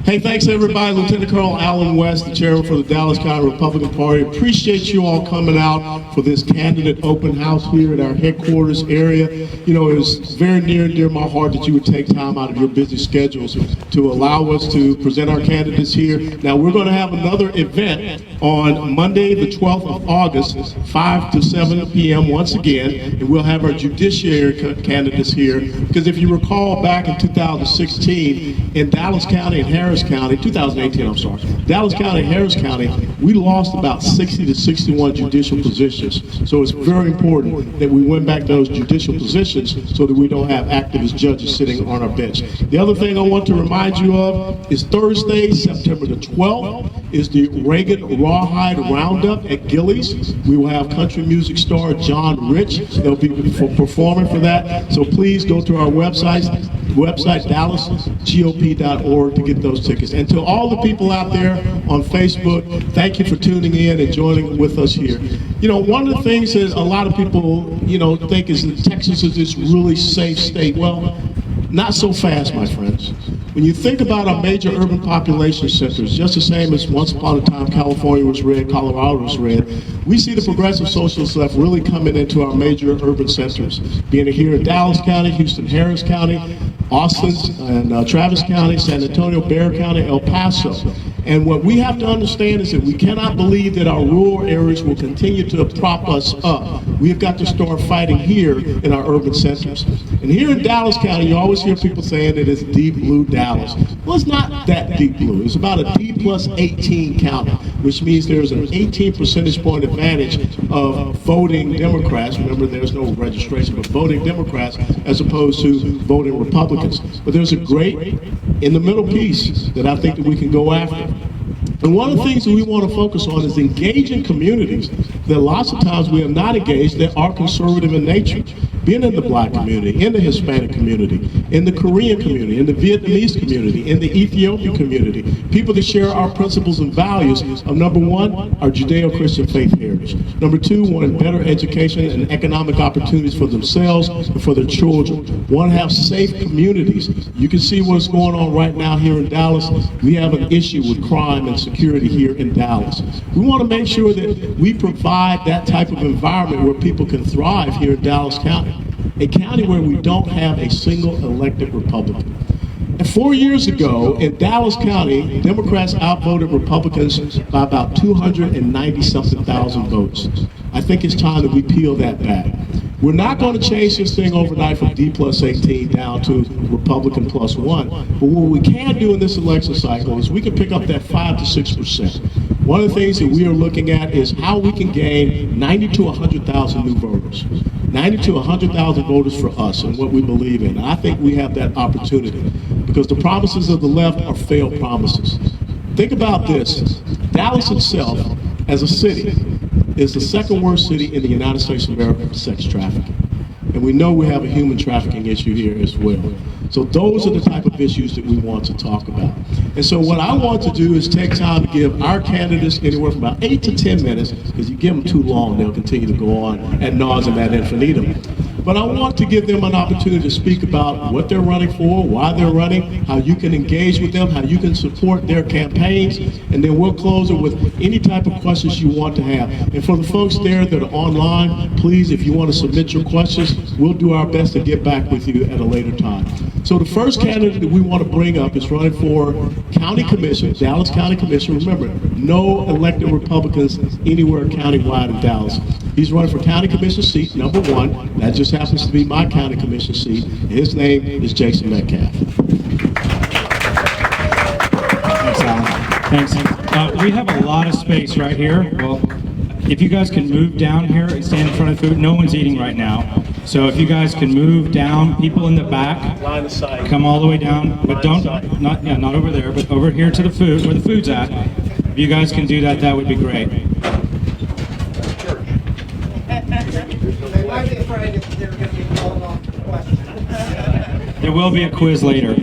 Hey, thanks everybody. Lieutenant Colonel Alan West, the chairman for the Dallas County Republican Party. Appreciate you all coming out for this candidate open house here at our headquarters area. You know, it was very near and dear my heart that you would take time out of your busy schedules to allow us to present our candidates here. Now, we're going to have another event on Monday, the 12th of August, 5 to 7 p.m. once again, and we'll have our judiciary candidates here, because if you recall back in 2016 in Dallas County and Harris County, 2018, I'm sorry, Dallas County and Harris County, we lost about 60 to 61 judicial positions. So it's very important that we win back those judicial positions so that we don't have activist judges sitting on our bench. The other thing I want to remind you of is Thursday, September the 12th, is the Reagan Rawhide Roundup at Gillies. We will have country music star John Rich. They'll be performing for that. So please go to our website DallasGOP.org to get those tickets. And to all the people out there on Facebook, thank you for tuning in and joining with us here. You know, one of the things that a lot of people, you know, think is that Texas is this really safe state. Well, not so fast, my friends. When you think about our major urban population centers, just the same as once upon a time California was red, Colorado was red, we see the progressive socialist left really coming into our major urban centers, being here in Dallas County, Houston, Harris County, Austin, and Travis County, San Antonio, Bexar County, El Paso. And what we have to understand is that we cannot believe that our rural areas will continue to prop us up. We've got to start fighting here in our urban centers. And here in Dallas County, you always hear people saying that it's deep blue Dallas. Well, it's not that deep blue. It's about a D plus 18 county, which means there's an 18 percentage point advantage of voting Democrats. Remember, there's no registration, but voting Democrats as opposed to voting Republicans. But there's a great in the middle piece that I think that we can go after. And one of the things that we want to focus on is engaging communities that lots of times we have not engaged that are conservative in nature. Being in the Black community, in the Hispanic community, in the Korean community, in the Vietnamese community, in the Ethiopian community, people that share our principles and values of, number one, our Judeo-Christian faith heritage. Number two, wanting better education and economic opportunities for themselves and for their children. Want to have safe communities. You can see what's going on right now here in Dallas. We have an issue with crime and security here in Dallas. We want to make sure that we provide that type of environment where people can thrive here in Dallas County, a county where we don't have a single elected Republican. And 4 years ago in Dallas County, Democrats outvoted Republicans by about 290-something thousand votes. I think it's time that we peel that back. We're not going to change this thing overnight from D plus 18 down to Republican plus 1. But what we can do in this election cycle is we can pick up that 5 to 6%. One of the things that we are looking at is how we can gain 90 to 100,000 new voters. 90 to 100,000 voters for us and what we believe in. And I think we have that opportunity because the promises of the left are failed promises. Think about this. Dallas itself, as a city, is the second worst city in the United States of America for sex trafficking. And we know we have a human trafficking issue here as well. So those are the type of issues that we want to talk about. And so what I want to do is take time to give our candidates anywhere from about 8 to 10 minutes, because you give them too long, they'll continue to go on ad nauseum, ad infinitum. But I want to give them an opportunity to speak about what they're running for, why they're running, how you can engage with them, how you can support their campaigns, and then we'll close it with any type of questions you want to have. And for the folks there that are online, please, if you want to submit your questions, we'll do our best to get back with you at a later time. So the first candidate that we want to bring up is running for County Commission, Dallas County Commission. Remember, no elected Republicans anywhere countywide in Dallas. He's running for County Commission seat number 1. That just happens to be my County Commission seat. His name is Jason Metcalf. Thanks, Alan. Thanks. We have a lot of space right here. Well, if you guys can move down here and stand in front of the food, no one's eating right now. So if you guys can move down, people in the back, Line of sight. come all the way down, but don't, not over there, but over here to the food, where the food's at. If you guys can do that, that would be great. They might be afraid if they're going to be called on for questions. There will be a quiz later.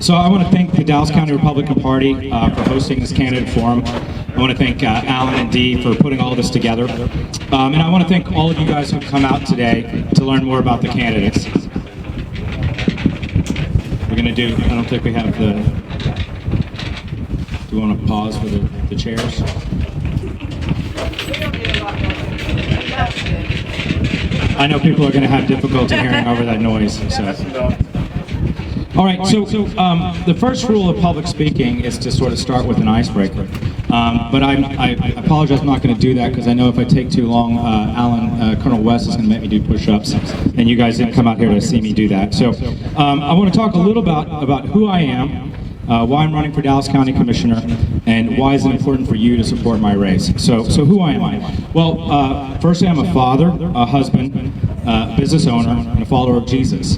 So I want to thank the Dallas County Republican Party for hosting this candidate forum. I want to thank Alan and Dee for putting all of this together. And I want to thank all of you guys who've come out today to learn more about the candidates. I don't think we have the, do you want to pause for the chairs? We don't need a lot more. That's it. I know people are going to have difficulty hearing over that noise, so. All right, so the first rule of public speaking is to sort of start with an icebreaker. But I apologize, I'm not going to do that because I know if I take too long, Colonel West is going to make me do push-ups, and you guys didn't come out here to see me do that. So I want to talk a little about who I am, why I'm running for Dallas County Commissioner, and why is it important for you to support my race. So who am I? Well, firstly, I'm a father, a husband, business owner, and a follower of Jesus.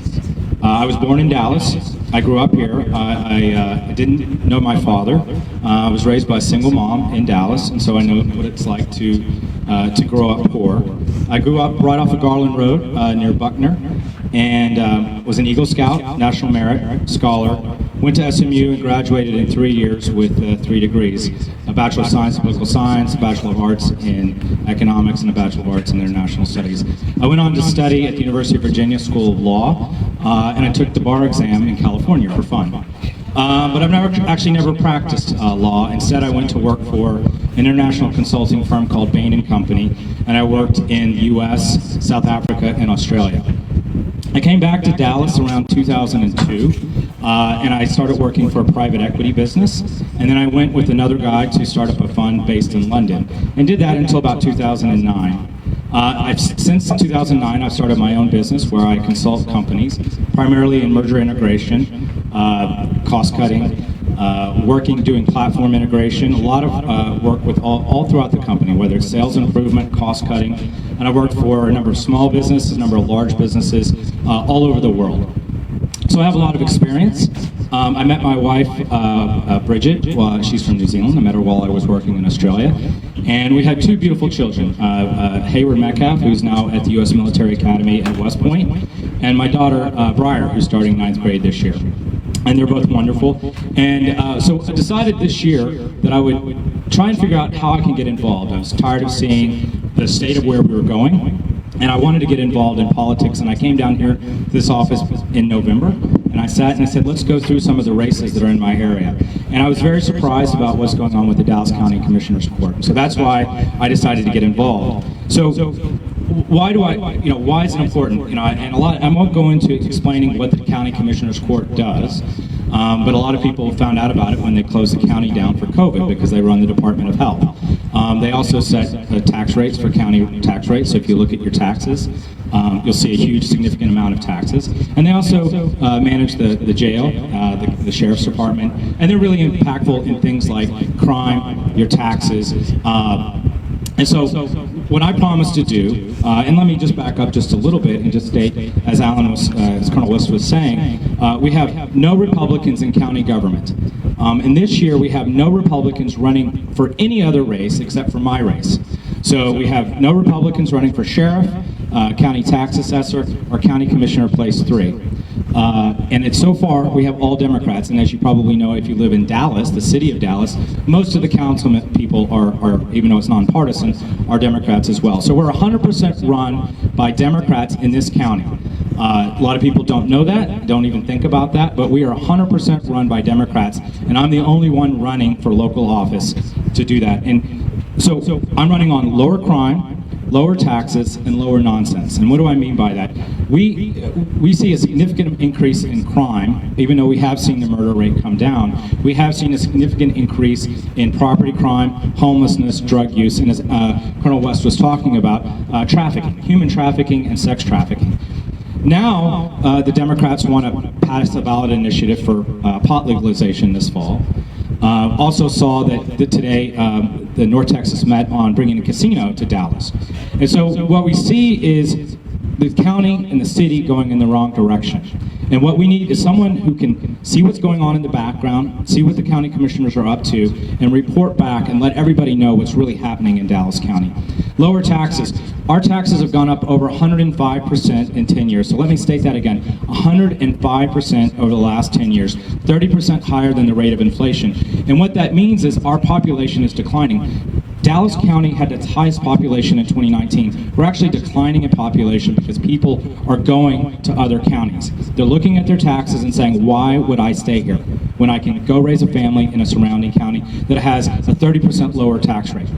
I was born in Dallas. I grew up here. I didn't know my father. I was raised by a single mom in Dallas, and so I know what it's like to grow up poor. I grew up right off of Garland Road near Buckner, and was an Eagle Scout, National Merit Scholar. Went to SMU and graduated in 3 years with 3 degrees: a Bachelor of Science in Political Science, a Bachelor of Arts in Economics, and a Bachelor of Arts in International Studies. I went on to study at the University of Virginia School of Law, and I took the bar exam in California for fun. But I've never practiced law. Instead, I went to work for an international consulting firm called Bain & Company, and I worked in the US, South Africa, and Australia. I came back to Dallas around 2002, and I started working for a private equity business, and then I went with another guy to start up a fund based in London, and did that until about 2009. Since 2009, I've started my own business where I consult companies, primarily in merger integration, cost cutting, doing platform integration, a lot of work with all throughout the company, whether it's sales improvement, cost cutting, and I worked for a number of small businesses, a number of large businesses all over the world. So I have a lot of experience. I met my wife, Bridget. She's from New Zealand. I met her while I was working in Australia. And we had 2 beautiful children, Hayward Metcalf, who's now at the U.S. Military Academy at West Point, and my daughter, Briar, who's starting 9th grade this year. And they're both wonderful. And so I decided this year that I would try and figure out how I can get involved. I was tired of seeing the state of where we were going, and I wanted to get involved in politics. And I came down here to this office in November, and I sat and I said, let's go through some of the races that are in my area. And I was very surprised about what's going on with the Dallas County Commissioner's Court. So that's why I decided to get involved. So why is it important? I won't go into explaining what the County Commissioner's Court does, but a lot of people found out about it when they closed the county down for COVID because they run the Department of Health. They also set tax rates for county tax rates, so if you look at your taxes, you'll see a huge, significant amount of taxes. And they also manage the jail, the Sheriff's Department, and they're really impactful in things like crime, your taxes. And so what I promised to do, and let me just back up just a little bit and just state, as Colonel West was saying, we have no Republicans in county government. And this year we have no Republicans running for any other race except for my race. So we have no Republicans running for sheriff, county tax assessor, or county commissioner place 3. And so far, we have all Democrats. And as you probably know, if you live in Dallas, the city of Dallas, most of the councilmen people are, even though it's nonpartisan, are Democrats as well. So we're 100% run by Democrats in this county. A lot of people don't know that, don't even think about that, but we are 100% run by Democrats, and I'm the only one running for local office to do that. And so I'm running on lower crime, lower taxes, and lower nonsense. And what do I mean by that? We see a significant increase in crime, even though we have seen the murder rate come down. We have seen a significant increase in property crime, homelessness, drug use, and as Colonel West was talking about, trafficking, human trafficking and sex trafficking. Now, the Democrats want to pass a ballot initiative for pot legalization this fall. Also saw that today the North Texas met on bringing a casino to Dallas. And so what we see is the county and the city going in the wrong direction. And what we need is someone who can see what's going on in the background, see what the county commissioners are up to, and report back and let everybody know what's really happening in Dallas County. Lower taxes. Our taxes have gone up over 105% in 10 years. So let me state that again, 105% over the last 10 years, 30% higher than the rate of inflation. And what that means is our population is declining. Dallas County had its highest population in 2019. We're actually declining in population because people are going to other counties. They're looking at their taxes and saying, why would I stay here when I can go raise a family in a surrounding county that has a 30% lower tax rate?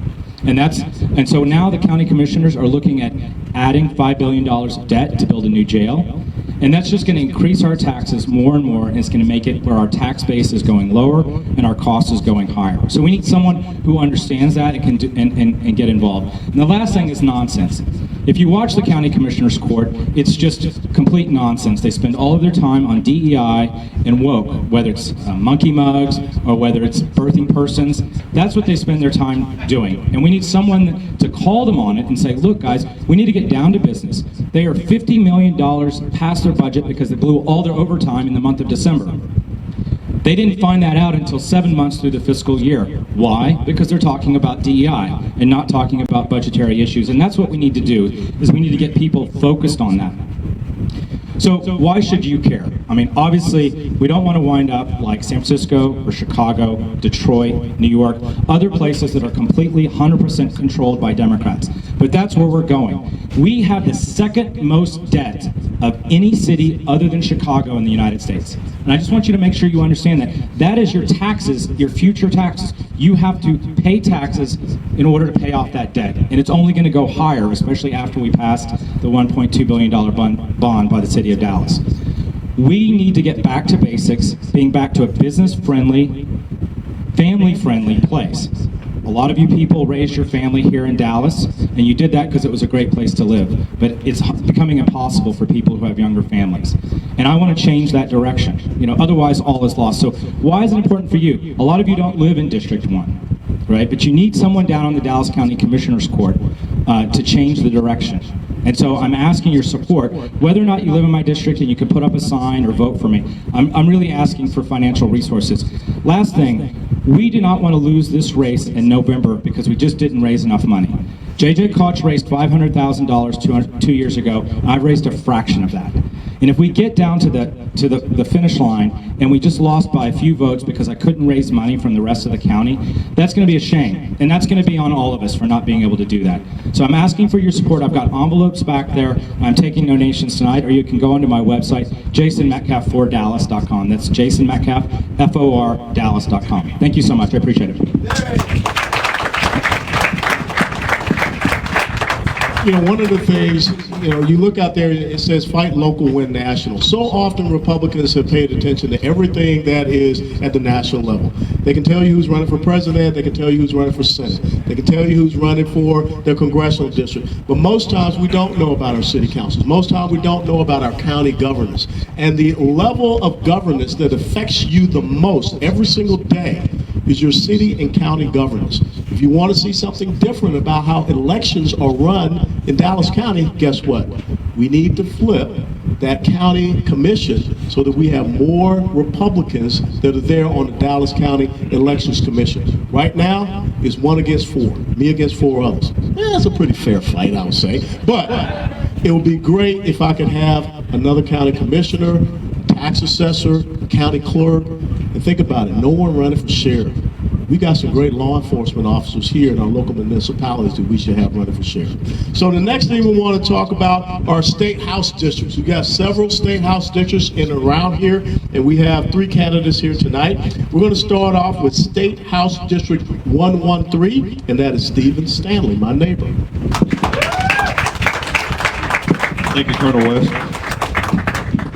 And so now the county commissioners are looking at adding $5 billion of debt to build a new jail. And that's just going to increase our taxes more and more, and it's going to make it where our tax base is going lower and our cost is going higher. So we need someone who understands that and can do, and get involved. And the last thing is nonsense. If you watch the county commissioners court, it's just complete nonsense. They spend all of their time on DEI and woke, whether it's monkey mugs or whether it's birthing persons. That's what they spend their time doing. And we need someone to call them on it and say, look guys, we need to get down to business. They are $50 million past their budget because they blew all their overtime in the month of December. They didn't find that out until 7 months through the fiscal year. Why? Because they're talking about DEI and not talking about budgetary issues. And that's what we need to do, is we need to get people focused on that. So why should you care? I mean, obviously, we don't want to wind up like San Francisco or Chicago, Detroit, New York, other places that are completely 100% controlled by Democrats. But that's where we're going. We have the second most debt of any city other than Chicago in the United States. And I just want you to make sure you understand that. That is your taxes, your future taxes. You have to pay taxes in order to pay off that debt. And it's only going to go higher, especially after we passed the $1.2 billion bond by the city of Dallas. We need to get back to basics, being back to a business-friendly, family-friendly place. A lot of you people raised your family here in Dallas, and you did that because it was a great place to live. But it's becoming impossible for people who have younger families. And I want to change that direction. You know, otherwise all is lost. So why is it important for you? A lot of you don't live in District 1, right? But you need someone down on the Dallas County Commissioners Court to change the direction. And so I'm asking your support, whether or not you live in my district and you can put up a sign or vote for me. I'm really asking for financial resources. Last thing, we do not want to lose this race in November because we just didn't raise enough money. J.J. Koch raised $500,000 2 years ago. I've raised a fraction of that. And if we get down to the finish line and we just lost by a few votes because I couldn't raise money from the rest of the county, that's going to be a shame. And that's going to be on all of us for not being able to do that. So I'm asking for your support. I've got envelopes back there. I'm taking donations tonight, or you can go onto my website, jasonmetcalf4dallas.com. That's jasonmetcalf4dallas.com. Thank you so much. I appreciate it. You know, one of the things, you know, you look out there, it says fight local, win national. So often Republicans have paid attention to everything that is at the national level. They can tell you who's running for president, they can tell you who's running for senate, they can tell you who's running for their congressional district. But most times we don't know about our city councils. Most times we don't know about our county governors. And the level of governance that affects you the most every single day is your city and county governance. If you want to see something different about how elections are run in Dallas County, guess what? We need to flip that county commission so that we have more Republicans that are there on the Dallas County Elections Commission. Right now, it's 1 against 4, me against 4 others. That's a pretty fair fight, I would say. But it would be great if I could have another county commissioner, tax assessor, county clerk, and think about it, no one running for sheriff. We got some great law enforcement officers here in our local municipalities that we should have running for sheriff. So the next thing we want to talk about are state house districts. We got several state house districts in and around here, and we have 3 candidates here tonight. We're going to start off with State House District 113, and that is Stephen Stanley, my neighbor. Thank you, Colonel West.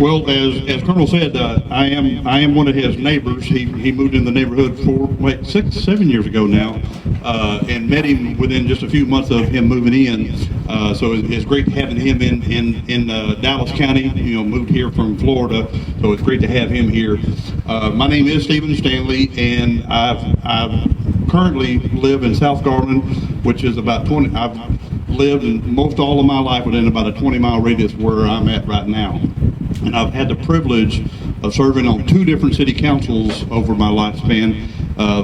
Well, as Colonel said, I am one of his neighbors. He moved in the neighborhood 7 years ago now, and met him within just a few months of him moving in. So it's great having him in Dallas County. You know, moved here from Florida, so it's great to have him here. My name is Stephen Stanley, and I currently live in South Garland, which is about 20. I've lived in most all of my life within about a 20-mile radius where I'm at right now. And I've had the privilege of serving on 2 different city councils over my lifespan.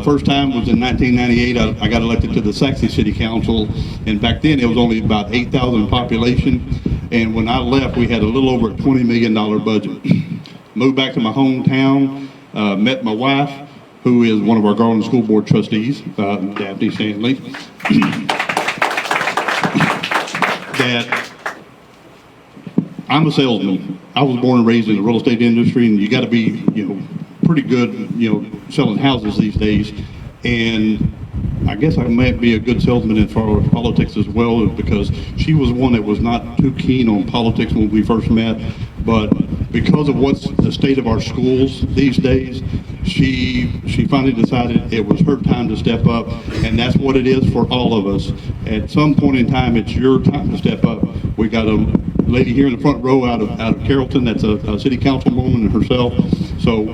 First time was in 1998. I got elected to the Saxe City Council, and back then it was only about 8,000 population. And when I left, we had a little over a $20 million budget. Moved back to my hometown, met my wife, who is one of our Garland School Board trustees, Daphne Stanley, that I'm a salesman. I was born and raised in the real estate industry, and you got to be, pretty good, selling houses these days. And I guess I might be a good salesman in far as politics as well, because she was one that was not too keen on politics when we first met, but because of what's the state of our schools these days, she finally decided it was her time to step up, and that's what it is for all of us. At some point in time, it's your time to step up. We got a lady here in the front row out of Carrollton that's a city councilwoman herself, so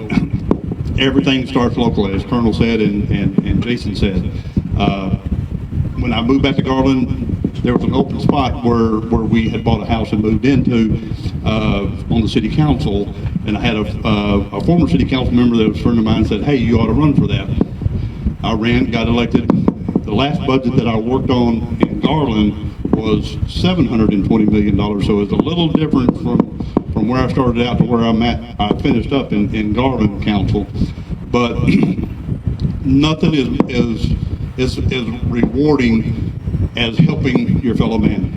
everything starts locally, as Colonel said and Jason said. When I moved back to Garland, there was an open spot where we had bought a house and moved into on the city council, and I had a former city council member that was a friend of mine said, "Hey, you ought to run for that." I ran, got elected. The last budget that I worked on in Garland was $720 million, so it's a little different from where I started out to where I'm at. I finished up in Garland Council, but nothing is rewarding as helping your fellow man.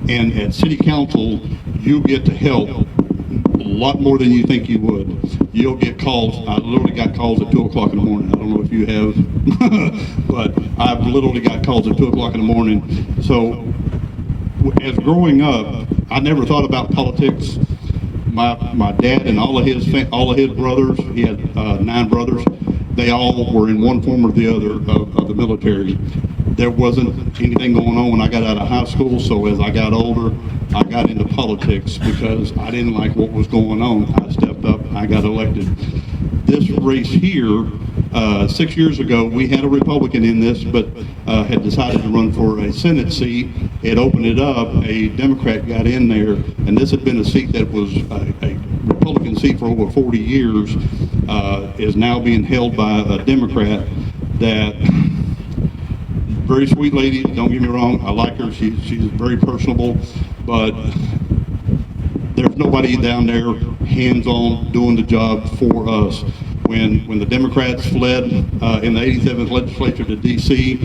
And at City Council, you get to help a lot more than you think you would. You'll get calls. I literally got calls at 2 o'clock in the morning. I don't know if you have, but I've literally got calls at 2 o'clock in the morning. So as growing up, I never thought about politics. My dad and all of his brothers, he had 9 brothers, they all were in one form or the other of the military. There wasn't anything going on when I got out of high school, so as I got older, I got into politics because I didn't like what was going on. I stepped up, I got elected. This race here, 6 years ago, we had a Republican in this, but had decided to run for a Senate seat. It opened it up, a Democrat got in there, and this had been a seat that was a Republican seat for over 40 years, is now being held by a Democrat that, very sweet lady, don't get me wrong, I like her, she's very personable, but there's nobody down there hands-on doing the job for us. When the Democrats fled in the 87th legislature to DC,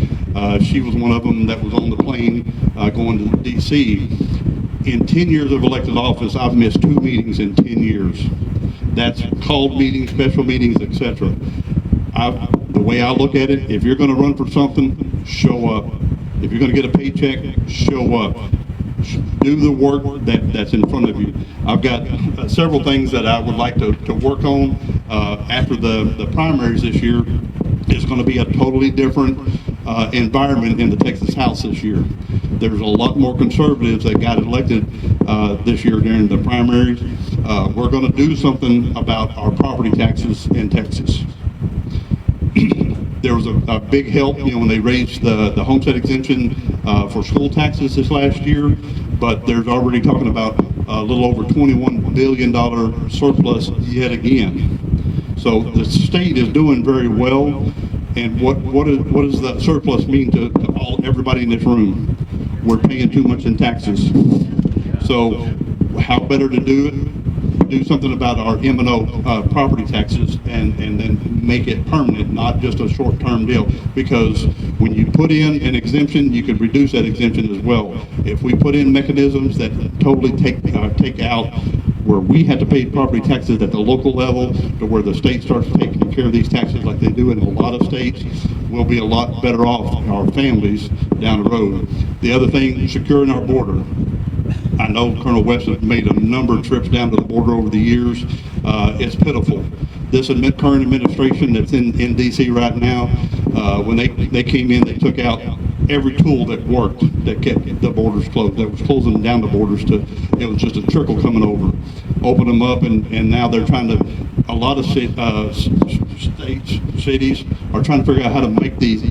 she was one of them that was on the plane going to DC. In 10 years of elected office, I've missed 2 meetings in 10 years. That's called meetings, special meetings, etc. The way I look at it, if you're going to run for something, show up. If you're going to get a paycheck, show up. Do the work that's in front of you. I've got several things that I would like to work on after the primaries this year. It's going to be a totally different environment in the Texas House this year. There's a lot more conservatives that got elected this year during the primaries. We're going to do something about our property taxes in Texas. There was a big help, when they raised the homestead exemption for school taxes this last year, but there's already talking about a little over $21 billion surplus yet again. So the state is doing very well, and what does that surplus mean to everybody in this room? We're paying too much in taxes. So how better to do it? Do something about our M&O property taxes and then make it permanent, not just a short-term deal. Because when you put in an exemption, you could reduce that exemption as well. If we put in mechanisms that totally take out where we have to pay property taxes at the local level to where the state starts taking care of these taxes like they do in a lot of states, we'll be a lot better off, our families, down the road. The other thing, securing our border. I know Colonel West has made a number of trips down to the border over the years. It's pitiful. This current administration that's in DC right now, when they came in, they took out every tool that worked, that kept the borders closed, that was closing down the borders to, it was just a trickle coming over. Open them up, and now they're trying to, a lot of cities are trying to figure out how to make these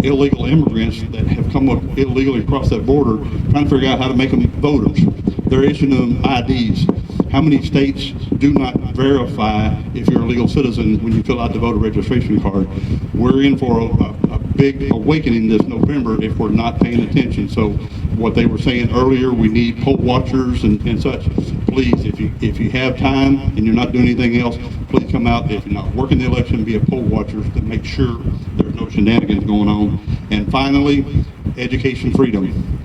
illegal immigrants that have come up illegally across that border, trying to figure out how to make them voters. They're issuing them IDs. How many states do not verify if you're a legal citizen when you fill out the voter registration card? We're in for a big awakening this November if we're not paying attention. So what they were saying earlier, we need poll watchers and such. Please, if you have time and you're not doing anything else, please come out. If you're not working the election, be a poll watcher to make sure there's no shenanigans going on. And finally, education freedom.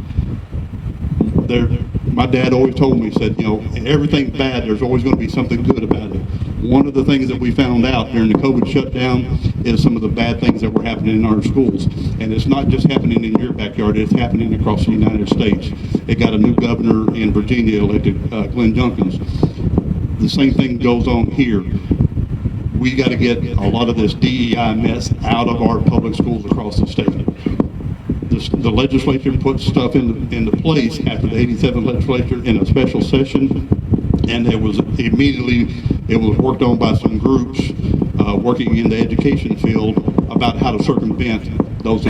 My dad always told me, said, in everything bad, there's always going to be something good about it. One of the things that we found out during the COVID shutdown is some of the bad things that were happening in our schools. And it's not just happening in your backyard, it's happening across the United States. It got a new governor in Virginia elected, Glenn Junkins. The same thing goes on here. We got to get a lot of this DEI mess out of our public schools across the state. The legislature put stuff into place after the '87 legislature in a special session, and it was worked on by some groups working in the education field about how to circumvent those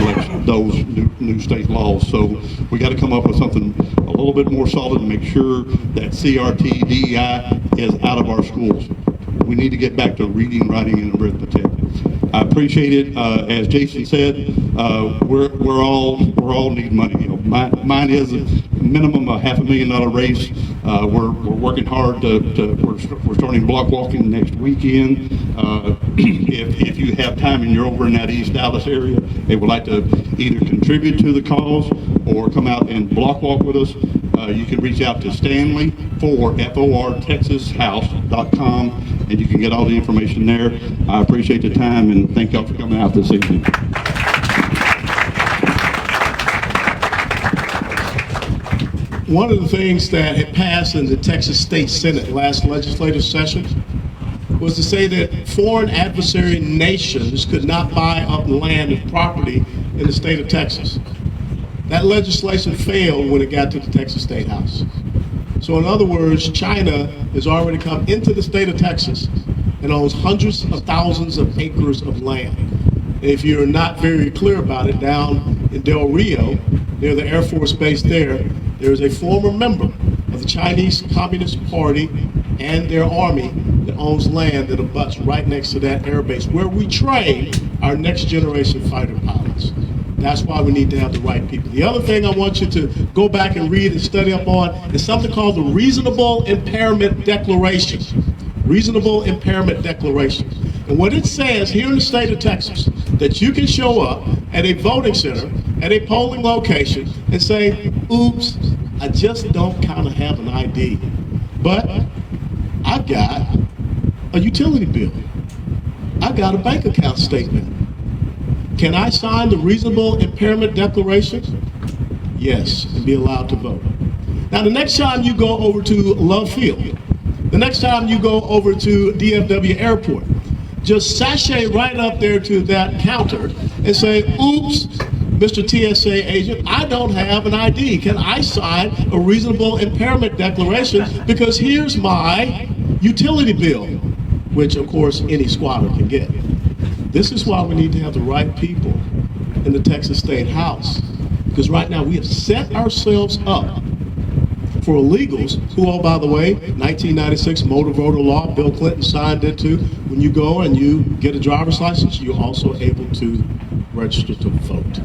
new state laws. So we got to come up with something a little bit more solid and make sure that CRT, DEI is out of our schools. We need to get back to reading, writing, and arithmetic. I appreciate it. As Jason said, we're all need money. Mine is a minimum of $500,000 race. We're working hard we're starting block walking next weekend. If you have time and you're over in that East Dallas area and would like to either contribute to the cause or come out and block walk with us, you can reach out to Stanley for fortexashouse.com, and you can get all the information there. I appreciate the time and thank y'all for coming out this evening. One of the things that had passed in the Texas State Senate last legislative session was to say that foreign adversary nations could not buy up land and property in the state of Texas. That legislation failed when it got to the Texas State House. So in other words, China has already come into the state of Texas and owns hundreds of thousands of acres of land. And if you're not very clear about it, down in Del Rio, near the Air Force Base there is a former member of the Chinese Communist Party and their army that owns land that abuts right next to that air base where we train our next generation fighter pilots. That's why we need to have the right people. The other thing I want you to go back and read and study up on is something called the Reasonable Impairment Declaration. Reasonable Impairment Declaration. And what it says here in the state of Texas, that you can show up at a voting center, at a polling location, and say, oops, I just don't kind of have an ID. But I've got a utility bill. I've got a bank account statement. Can I sign the Reasonable Impairment Declaration? Yes, and be allowed to vote. Now, the next time you go over to Love Field, the next time you go over to DFW Airport, just sashay right up there to that counter and say, oops, Mr. TSA agent, I don't have an ID. Can I sign a Reasonable Impairment Declaration because here's my utility bill, which of course any squatter can get. This is why we need to have the right people in the Texas State House, because right now we have set ourselves up for illegals who, oh, by the way, 1996 motor voter law, Bill Clinton signed it too. When you go and you get a driver's license, you're also able to register to vote.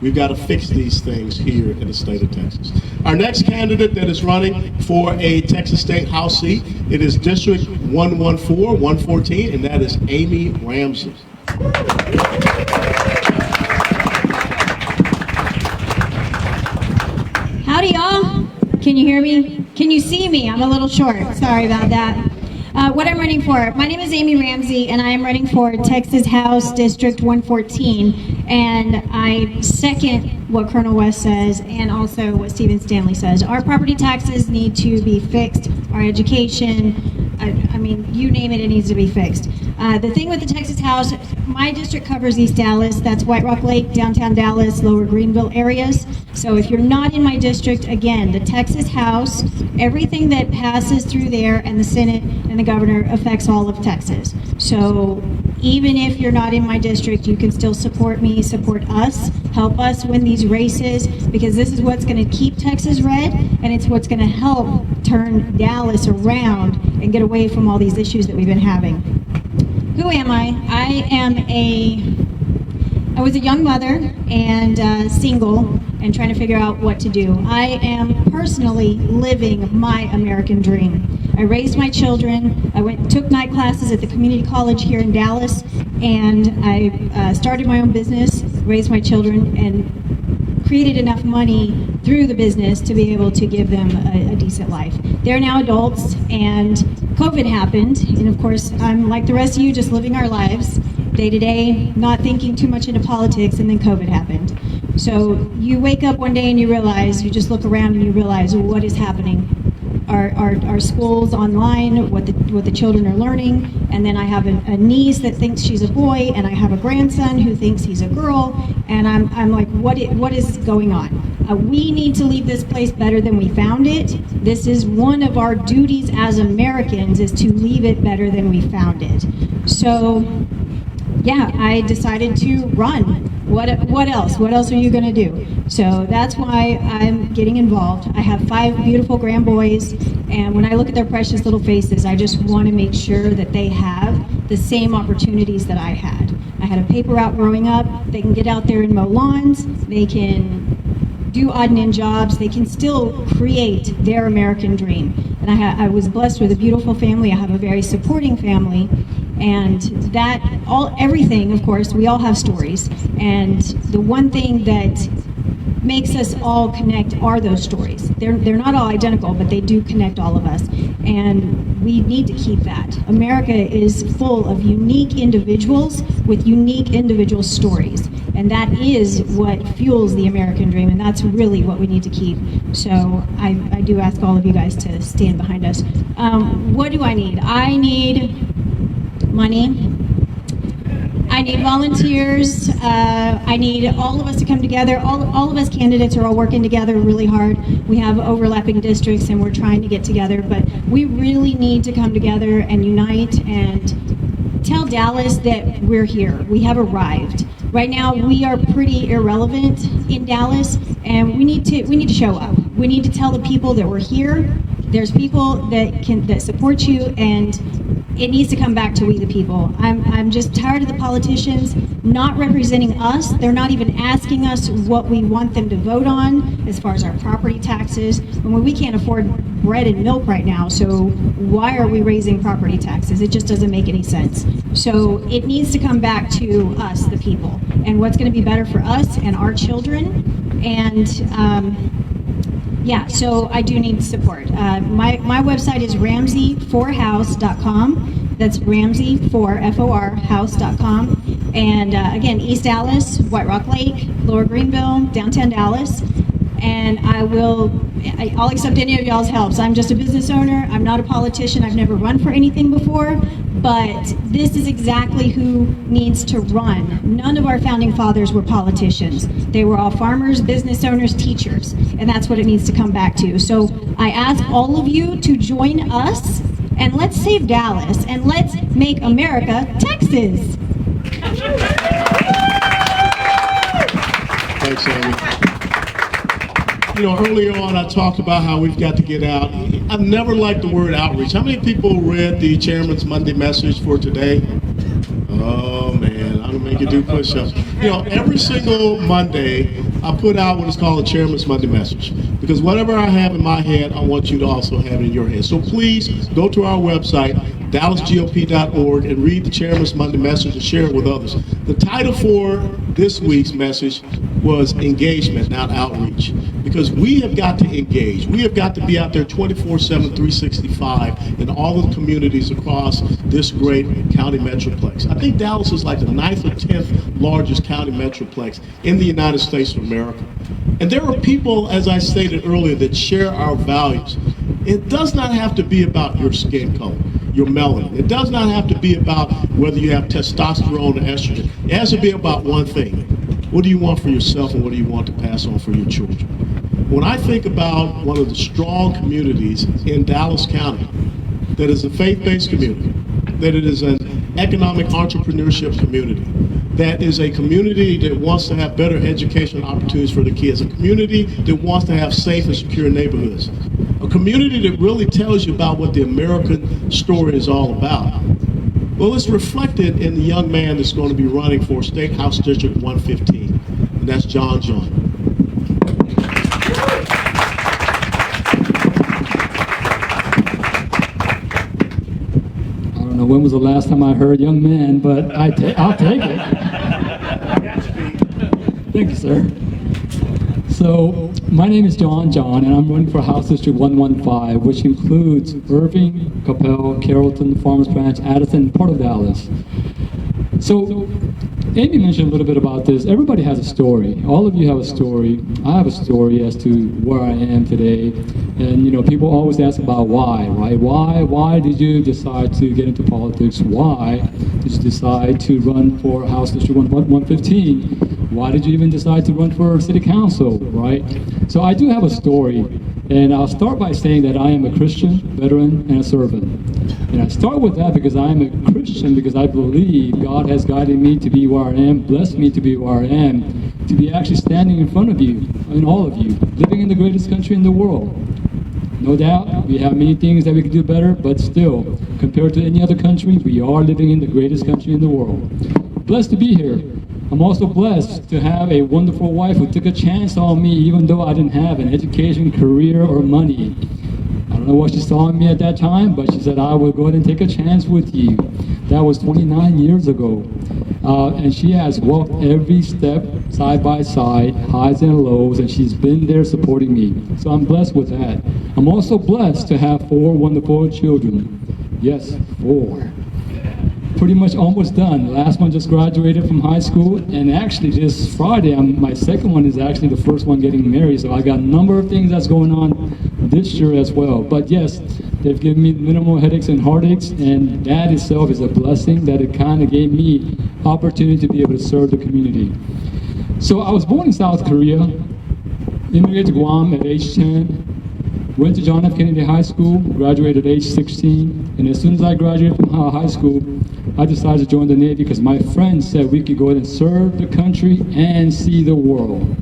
We've got to fix these things here in the state of Texas. Our next candidate that is running for a Texas State House seat, it is District 114, 114, and that is Amy Ramsey. Howdy, y'all. Can you hear me? Can you see me? I'm a little short. Sorry about that. What I'm running for, my name is Amy Ramsey, and I am running for Texas House District 114, and I second what Colonel West says and also what Stephen Stanley says. Our property taxes need to be fixed, our education, I mean, you name it, it needs to be fixed. The thing with the Texas House, my district covers East Dallas, that's White Rock Lake, downtown Dallas, Lower Greenville areas. So if you're not in my district, again, the Texas House, everything that passes through there and the Senate and the governor affects all of Texas. So even if you're not in my district, you can still support me, support us, help us win these races, because this is what's going to keep Texas red, and it's what's going to help turn Dallas around and get away from all these issues that we've been having. Who am I? I was a young mother and single, and trying to figure out what to do. I am personally living my American dream. I raised my children. I took night classes at the community college here in Dallas, and I started my own business, raised my children, and created enough money through the business to be able to give them a decent life. They're now adults, and COVID happened, and of course, I'm like the rest of you, just living our lives day to day, not thinking too much into politics, and then COVID happened. So you wake up one day and you realize, you just look around and you realize what is happening. Our schools online, what the children are learning, and then I have a niece that thinks she's a boy, and I have a grandson who thinks he's a girl, and I'm like, what is going on? We need to leave this place better than we found it. This is one of our duties as Americans, is to leave it better than we found it. So, yeah, I decided to run. What else? What else are you going to do? So that's why I'm getting involved. I have 5 beautiful grand boys, and when I look at their precious little faces, I just want to make sure that they have the same opportunities that I had. I had a paper route growing up. They can get out there and mow lawns. They can do odd and end jobs. They can still create their American dream. And I was blessed with a beautiful family. I have a very supporting family. And everything, of course, we all have stories. And the one thing that makes us all connect are those stories. They're not all identical, but they do connect all of us. And we need to keep that. America is full of unique individuals with unique individual stories. And that is what fuels the American dream, and that's really what we need to keep. So I do ask all of you guys to stand behind us. What do I need? I need money. I need volunteers. I need all of us to come together. All of us candidates are all working together really hard. We have overlapping districts and we're trying to get together, but we really need to come together and unite and tell Dallas that we're here. We have arrived. Right now we are pretty irrelevant in Dallas, and we need to show up. We need to tell the people that we're here. There's people that support you, and it needs to come back to we the people. I'm just tired of the politicians not representing us. They're not even asking us what we want them to vote on as far as our property taxes. When we can't afford bread and milk right now, so why are we raising property taxes? It just doesn't make any sense. So it needs to come back to us, the people, and what's going to be better for us and our children. And yeah, so I do need support. My website is ramsey4house.com. That's Ramsey4 house.com. And again, East Dallas, White Rock Lake, Lower Greenville, downtown Dallas. And I'll accept any of y'all's helps. I'm just a business owner. I'm not a politician. I've never run for anything before. But this is exactly who needs to run. None of our founding fathers were politicians. They were all farmers, business owners, teachers. And that's what it needs to come back to. So I ask all of you to join us, and let's save Dallas, and let's make America Texas. Thanks, Amy. You know, earlier on I talked about how we've got to get out. I've never liked the word outreach. How many people read the chairman's Monday message for today? Oh man, I'm gonna make you do push-ups. You know, every single Monday I put out what is called a chairman's Monday message, because whatever I have in my head, I want you to also have it in your head. So please go to our website, dallasgop.org, and read the chairman's Monday message and share it with others. The title for this week's message was engagement, not outreach, because we have got to engage. We have got to be out there 24/7, 365 in all of the communities across this great county metroplex. I think Dallas is like the 9th or 10th largest county metroplex in the United States of America. And there are people, as I stated earlier, that share our values. It does not have to be about your skin color, your melanin. It does not have to be about whether you have testosterone or estrogen. It has to be about one thing. What do you want for yourself, and what do you want to pass on for your children? When I think about one of the strong communities in Dallas County, that is a faith-based community, that it is an economic entrepreneurship community, that is a community that wants to have better education opportunities for the kids, a community that wants to have safe and secure neighborhoods, a community that really tells you about what the American story is all about. Well, it's reflected in the young man that's going to be running for State House District 115, and that's John John. when was the last time I heard young man, but I'll take it. Thank you, sir. So, my name is John, and I'm running for House District 115, which includes Irving, Capel, Carrollton, Farmers Branch, Addison, part of Dallas. So, Amy mentioned a little bit about this. Everybody has a story. All of you have a story. I have a story as to where I am today. And, you know, people always ask about why, right? Why did you decide to get into politics? Why did you decide to run for House District 115? Why did you even decide to run for City Council, right? So I do have a story. And I'll start by saying that I am a Christian, veteran, and a servant. And I start with that because I am a Christian, because I believe God has guided me to be where I am, blessed me to be where I am, to be actually standing in front of you, and all of you, living in the greatest country in the world. No doubt, we have many things that we could do better, but still, compared to any other country, we are living in the greatest country in the world. Blessed to be here. I'm also blessed to have a wonderful wife who took a chance on me even though I didn't have an education, career, or money. I don't know what she saw in me at that time, but she said, I will go ahead and take a chance with you. That was 29 years ago. And she has walked every step side by side, highs and lows, and she's been there supporting me. So I'm blessed with that. I'm also blessed to have 4 wonderful children. Yes, 4. Pretty much almost done. The last one just graduated from high school, and actually this Friday, my second one is actually the first one getting married, so I got a number of things that's going on this year as well. But yes, they've given me minimal headaches and heartaches, and that itself is a blessing that it kind of gave me opportunity to be able to serve the community. So I was born in South Korea, immigrated to Guam at age 10, went to John F. Kennedy High School, graduated at age 16, and as soon as I graduated from high school, I decided to join the Navy because my friends said we could go ahead and serve the country and see the world.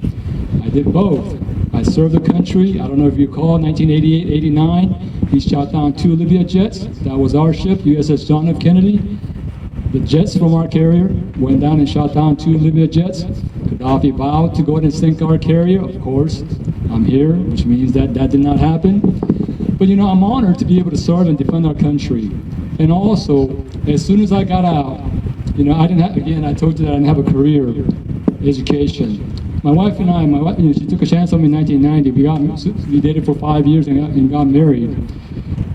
I did both. I served the country. I don't know if you recall, 1988-89, we shot down 2 Libya jets. That was our ship, USS John F. Kennedy. The jets from our carrier went down and shot down 2 Libya jets. Gaddafi vowed to go ahead and sink our carrier. Of course, I'm here, which means that did not happen. But you know, I'm honored to be able to serve and defend our country. And also, as soon as I got out, you know, I didn't have, again, I told you that I didn't have a career, education. My wife and I, you know, she took a chance on me in 1990. We dated for 5 years and got married.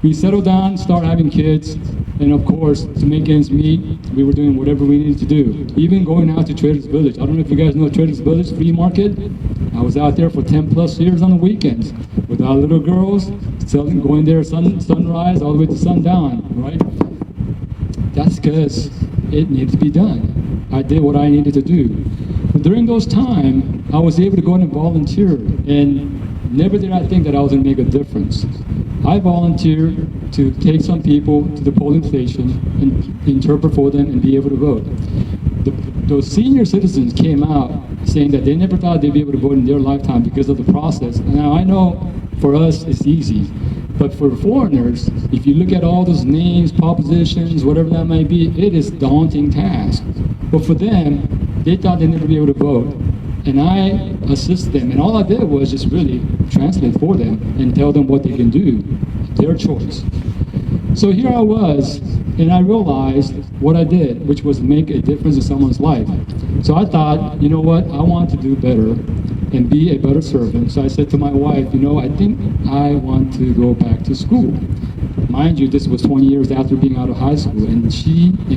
We settled down, started having kids, and of course, to make ends meet, we were doing whatever we needed to do. Even going out to Traders Village. I don't know if you guys know Traders Village flea market. I was out there for 10 plus years on the weekends with our little girls, going there sunrise all the way to sundown, right? That's because it needed to be done. I did what I needed to do. But during those times, I was able to go in and volunteer, and never did I think that I was going to make a difference. I volunteered to take some people to the polling station and interpret for them and be able to vote. Those senior citizens came out saying that they never thought they'd be able to vote in their lifetime because of the process. Now, I know for us it's easy, but for foreigners, if you look at all those names, propositions, whatever that might be, it is a daunting task. But for them, they thought they'd never be able to vote. And I assist them, and all I did was just really translate for them and tell them what they can do, their choice. So here I was, and I realized what I did, which was make a difference in someone's life. So I thought, you know what, I want to do better and be a better servant. So I said to my wife, you know, I think I want to go back to school. Mind you, this was 20 years after being out of high school, and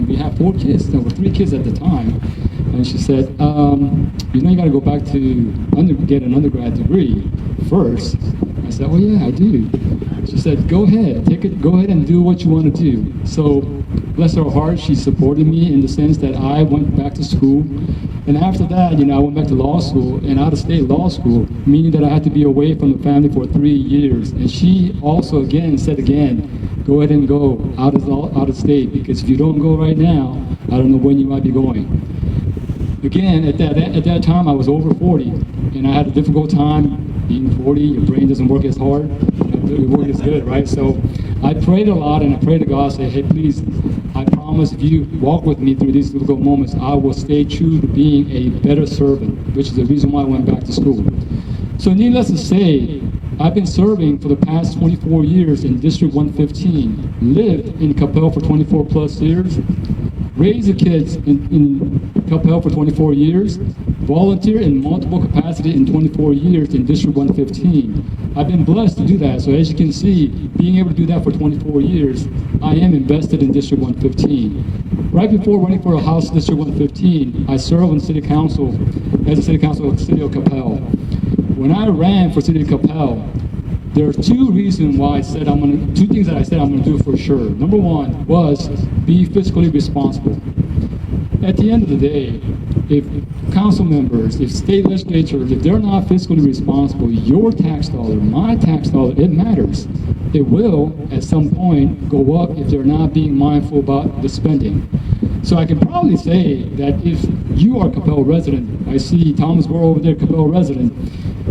we had 4 kids, there were 3 kids at the time, and she said, you know, you gotta go back to get an undergrad degree first. I said, well, yeah, I do. She said, go ahead and do what you want to do. So, bless her heart, she supported me in the sense that I went back to school. And after that, you know, I went back to law school, and out-of-state law school, meaning that I had to be away from the family for 3 years. And she also, said go ahead and go out of state, because if you don't go right now, I don't know when you might be going. Again, at that time, I was over 40, and I had a difficult time being 40. Your brain doesn't work as hard. Your work is good, right? So I prayed a lot, and I prayed to God, say, hey, please, I promise if you walk with me through these difficult moments, I will stay true to being a better servant, which is the reason why I went back to school. So needless to say, I've been serving for the past 24 years in District 115, lived in Capel for 24 plus years, raised the kids in Capel for 24 years, volunteered in multiple capacity in 24 years in District 115. I've been blessed to do that. So as you can see, being able to do that for 24 years, I am invested in District 115. Right before running for a House District 115, I served on City Council as a City Council of the City of Capel. When I ran for City of Capel, there are two reasons why I said two things that I said I'm gonna do for sure. Number one was be fiscally responsible. At the end of the day, if council members, if state legislatures, if they're not fiscally responsible, your tax dollar, my tax dollar, it matters. It will, at some point, go up if they're not being mindful about the spending. So I can probably say that if you are a Capel resident, I see Thomas Burrow over there, Capel resident,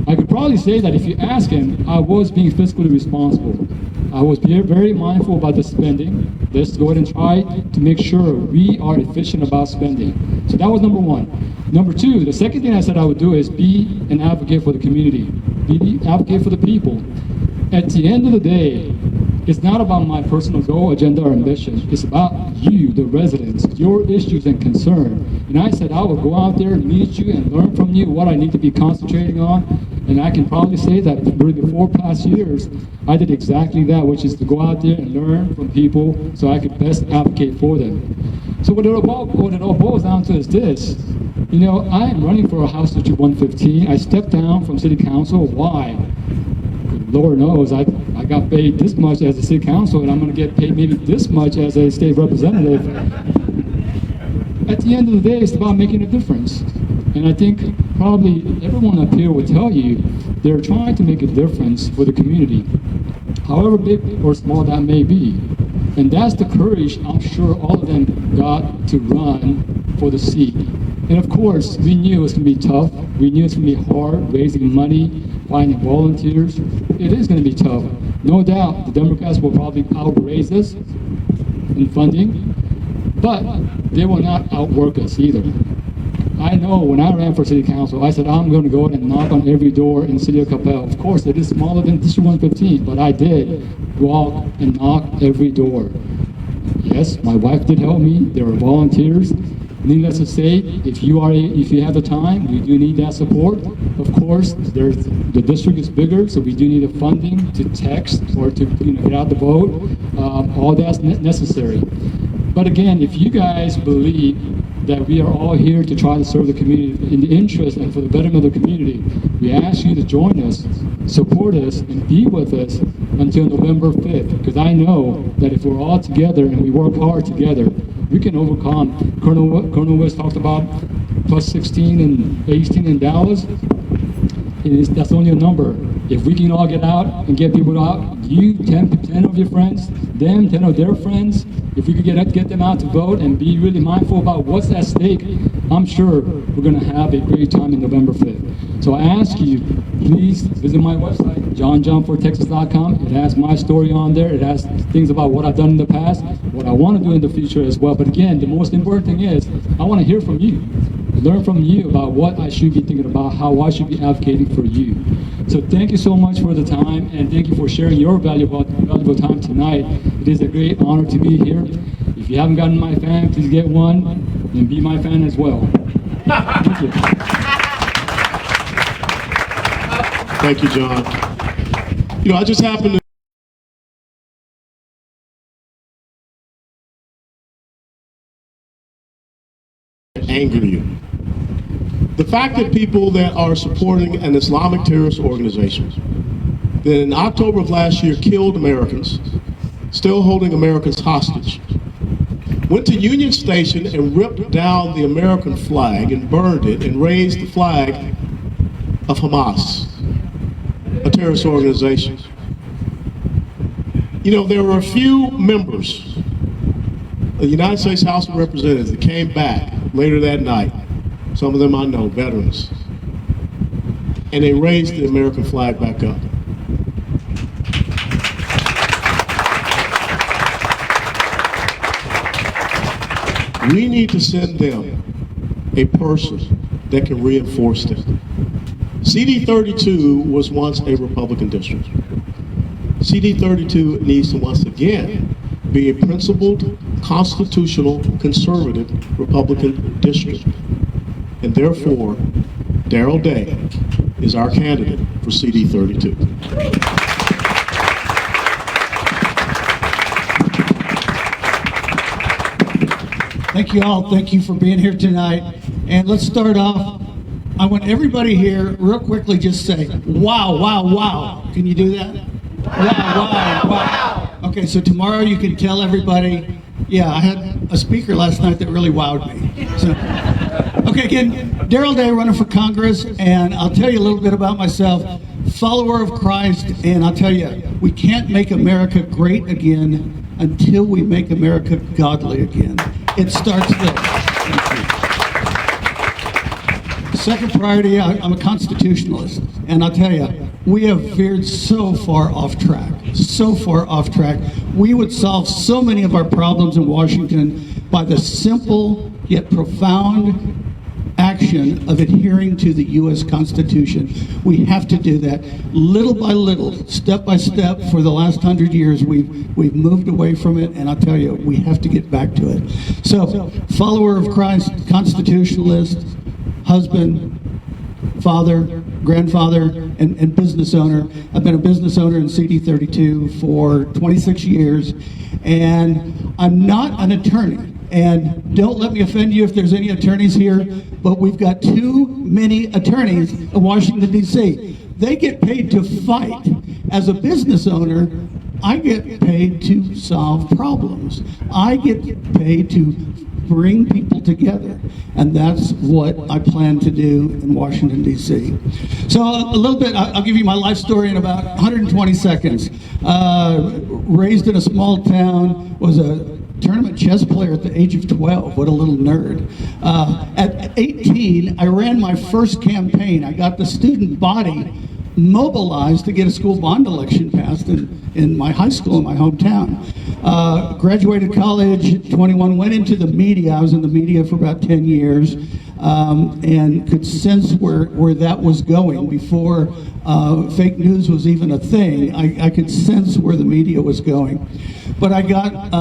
I could probably say that if you ask him, I was being fiscally responsible. I was very mindful about the spending. Let's go ahead and try to make sure we are efficient about spending. So that was number one. Number two, the second thing I said I would do is be an advocate for the community. Be the advocate for the people. At the end of the day, it's not about my personal goal, agenda, or ambition. It's about you, the residents, your issues and concern. And I said I would go out there and meet you and learn from you what I need to be concentrating on. And I can probably say that during the 4 past years, I did exactly that, which is to go out there and learn from people so I could best advocate for them. So what it all boils down to is this. You know, I am running for a House District 115. I stepped down from City Council. Why? Lord knows, I got paid this much as a City Council, and I'm going to get paid maybe this much as a state representative. At the end of the day, it's about making a difference. And I think probably everyone up here will tell you they're trying to make a difference for the community, however big or small that may be. And that's the courage I'm sure all of them got to run for the seat. And of course, we knew it was going to be tough. We knew it's going to be hard, raising money, finding volunteers. It is going to be tough. No doubt the Democrats will probably outraise us in funding, but they will not outwork us either. I know when I ran for City Council, I said I'm going to go and knock on every door in the City of Capel. Of course, it is smaller than District 115, but I did walk and knock every door. Yes, my wife did help me. There were volunteers. Needless to say, if you have the time, we do need that support. Of course, the district is bigger, so we do need the funding to text or to get out the vote. All that's necessary. But again, if you guys believe that we are all here to try to serve the community in the interest and for the betterment of the community, we ask you to join us, support us, and be with us until November 5th. Because I know that if we're all together and we work hard together, we can overcome. Colonel West talked about plus 16 and 18 in Dallas. That's only a number. If we can all get out and get people out, you 10 of your friends, them 10 of their friends, if we could get them out to vote and be really mindful about what's at stake, I'm sure we're going to have a great time in November 5th. So I ask you, please visit my website, johnjohnfortexas.com. It has my story on there. It has things about what I've done in the past, what I want to do in the future as well. But again, the most important thing is I want to hear from you, learn from you about what I should be thinking about, how I should be advocating for you. So thank you so much for the time, and thank you for sharing your valuable time tonight. It is a great honor to be here. If you haven't gotten my fan, please get one and be my fan as well. Thank you. Thank you, John. You know, I just happened to anger you. The fact that people that are supporting an Islamic terrorist organization that in October of last year killed Americans, still holding Americans hostage, went to Union Station and ripped down the American flag and burned it and raised the flag of Hamas, a terrorist organization. You know, there were a few members of the United States House of Representatives that came back later that night. Some of them I know, veterans. And they raised the American flag back up. We need to send them a person that can reinforce them. CD 32 was once a Republican district. CD 32 needs to once again be a principled, constitutional, conservative Republican district. And therefore, Darrell Day is our candidate for CD 32. Thank you all. Thank you for being here tonight. And let's start off. I want everybody here real quickly just say, wow, wow, wow. Can you do that? Wow, wow, wow. Okay, so tomorrow you can tell everybody, yeah, I had a speaker last night that really wowed me. So, okay, again, Darrell Day running for Congress, and I'll tell you a little bit about myself. Follower of Christ, and I'll tell you, we can't make America great again until we make America godly again. It starts there. Second priority, I'm a constitutionalist, and I'll tell you, we have veered so far off track, so far off track. We would solve so many of our problems in Washington by the simple yet profound action of adhering to the U.S. Constitution. We have to do that little by little, step by step. For the last 100 years, we've moved away from it, and I'll tell you, we have to get back to it. So, follower of Christ, constitutionalist, husband, father, grandfather, and business owner. I've been a business owner in CD 32 for 26 years, and I'm not an attorney. And don't let me offend you if there's any attorneys here, but we've got too many attorneys in Washington, D.C. They get paid to fight. As a business owner, I get paid to solve problems. I get paid to bring people together, and that's what I plan to do in Washington, D.C. So a little bit, I'll give you my life story in about 120 seconds. Raised in a small town, was a tournament chess player at the age of 12. What a little nerd. At 18, I ran my first campaign. I got the student body mobilized to get a school bond election passed in my high school in my hometown. Graduated college, 21, went into the media. I was in the media for about 10 years and could sense where that was going before fake news was even a thing. I could sense where the media was going. But I got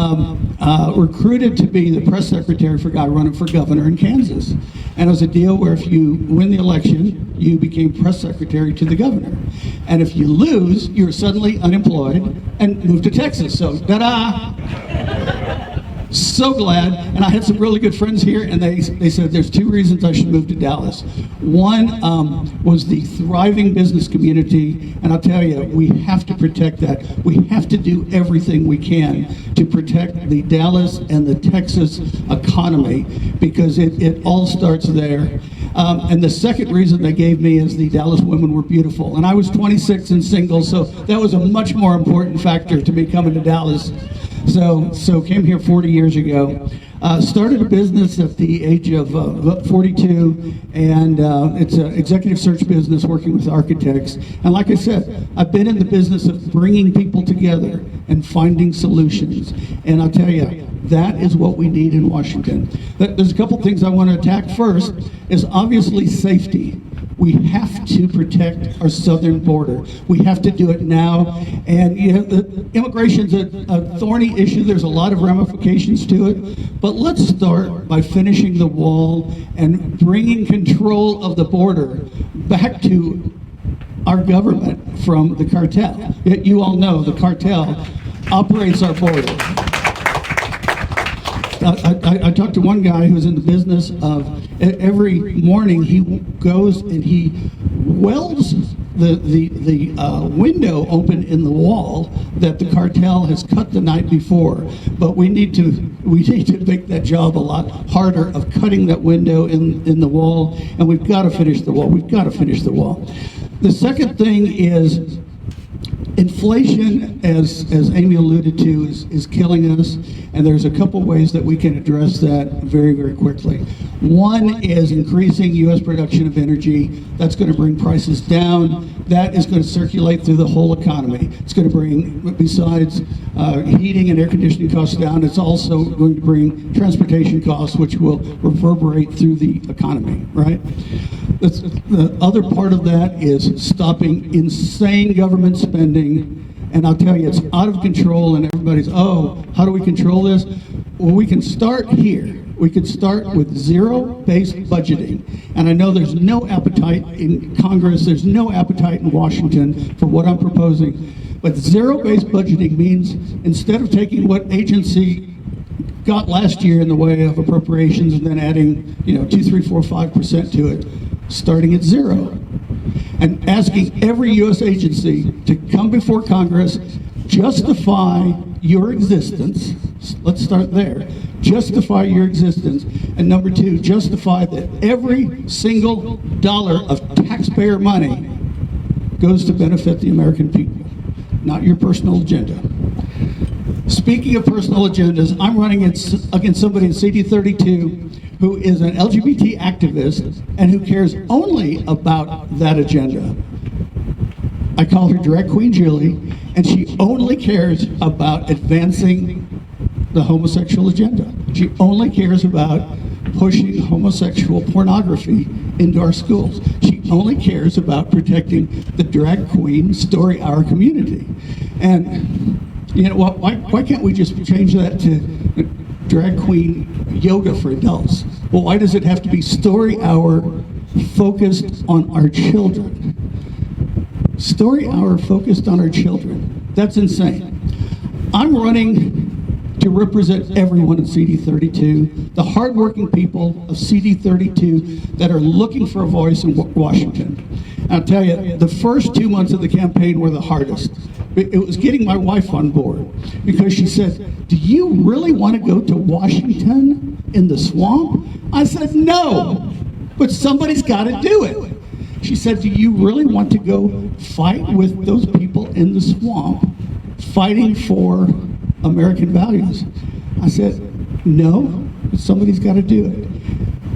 recruited to be the press secretary for a guy running for governor in Kansas. And it was a deal where if you win the election, you became press secretary to the governor. And if you lose, you're suddenly unemployed and moved to Texas. So, ta-da! So glad, and I had some really good friends here, and they said there's two reasons I should move to Dallas. One was the thriving business community, and I'll tell you, we have to protect that. We have to do everything we can to protect the Dallas and the Texas economy, because it all starts there. And the second reason they gave me is the Dallas women were beautiful, and I was 26 and single, so that was a much more important factor to me coming to Dallas. So came here 40 years ago. Started a business at the age of 42, and it's an executive search business working with architects. And like I said, I've been in the business of bringing people together and finding solutions. And I'll tell you, that is what we need in Washington. There's a couple things I want to attack. First is obviously safety. We have to protect our southern border. We have to do it now. And you know, the immigration's a thorny issue. There's a lot of ramifications to it. But let's start by finishing the wall and bringing control of the border back to our government from the cartel. You all know the cartel operates our border. I talked to one guy who's in the business of every morning he goes and he welds the window open in the wall that the cartel has cut the night before. But we need to make that job a lot harder of cutting that window in the wall, and we've got to finish the wall. We've got to finish the wall. The second thing is inflation, as Amy alluded to, is killing us, and there's a couple ways that we can address that very, very quickly. One is increasing U.S. production of energy. That's going to bring prices down. That is going to circulate through the whole economy. It's going to bring, besides heating and air conditioning costs down, it's also going to bring transportation costs, which will reverberate through the economy, right? The other part of that is stopping insane government spending. And I'll tell you, it's out of control, and everybody's, oh, how do we control this? Well, we can start here. We could start with zero-based budgeting. And I know there's no appetite in Congress, there's no appetite in Washington for what I'm proposing. But zero-based budgeting means instead of taking what agency got last year in the way of appropriations and then adding, 2, 3, 4, 5% to it, starting at zero. And asking every U.S. agency to come before Congress, justify your existence. Let's start there. Justify your existence. And number two, justify that every single dollar of taxpayer money goes to benefit the American people, not your personal agenda. Speaking of personal agendas, I'm running against somebody in CD32 who is an LGBT activist and who cares only about that agenda. I call her Drag Queen Julie, and she only cares about advancing the homosexual agenda. She only cares about pushing homosexual pornography into our schools. She only cares about protecting the drag queen story hour community. And why can't we just change that to drag queen yoga for adults? Well, why does it have to be story hour focused on our children? Story hour focused on our children. That's insane. I'm running to represent everyone in CD32, the hardworking people of CD32 that are looking for a voice in Washington. And I'll tell you, the first 2 months of the campaign were the hardest. It was getting my wife on board because she said, "Do you really want to go to Washington in the swamp?" I said, "No, but somebody's got to do it." She said, "Do you really want to go fight with those people in the swamp, fighting for American values?" I said, "No, but somebody's got to do it."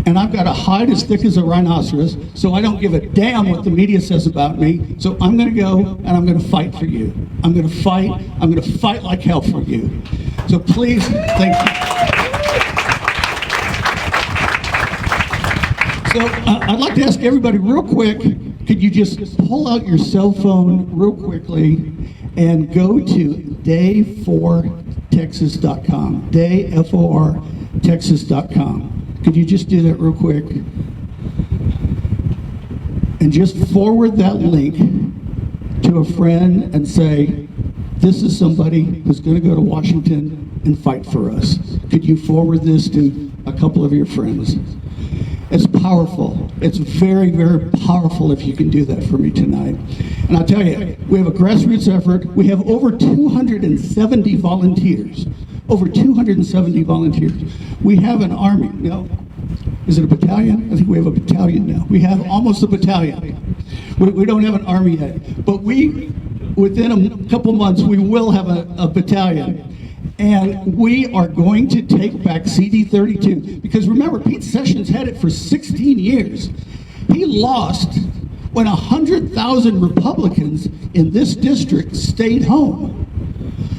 And I've got a hide as thick as a rhinoceros, so I don't give a damn what the media says about me. So I'm going to go and I'm going to fight for you. I'm going to fight. I'm going to fight like hell for you. So please, thank you. So I'd like to ask everybody real quick, could you just pull out your cell phone real quickly and go to day4texas.com, day4texas.com. Could you just do that real quick? And just forward that link to a friend and say, this is somebody who's going to go to Washington and fight for us. Could you forward this to a couple of your friends? It's powerful. It's very, very powerful if you can do that for me tonight. And I'll tell you, we have a grassroots effort. We have over 270 volunteers. Over 270 volunteers. We have an army. No? Is it a battalion? I think we have a battalion now. We have almost a battalion. We don't have an army yet. But within a couple months, we will have a battalion. And we are going to take back CD32. Because remember, Pete Sessions had it for 16 years. He lost when 100,000 Republicans in this district stayed home.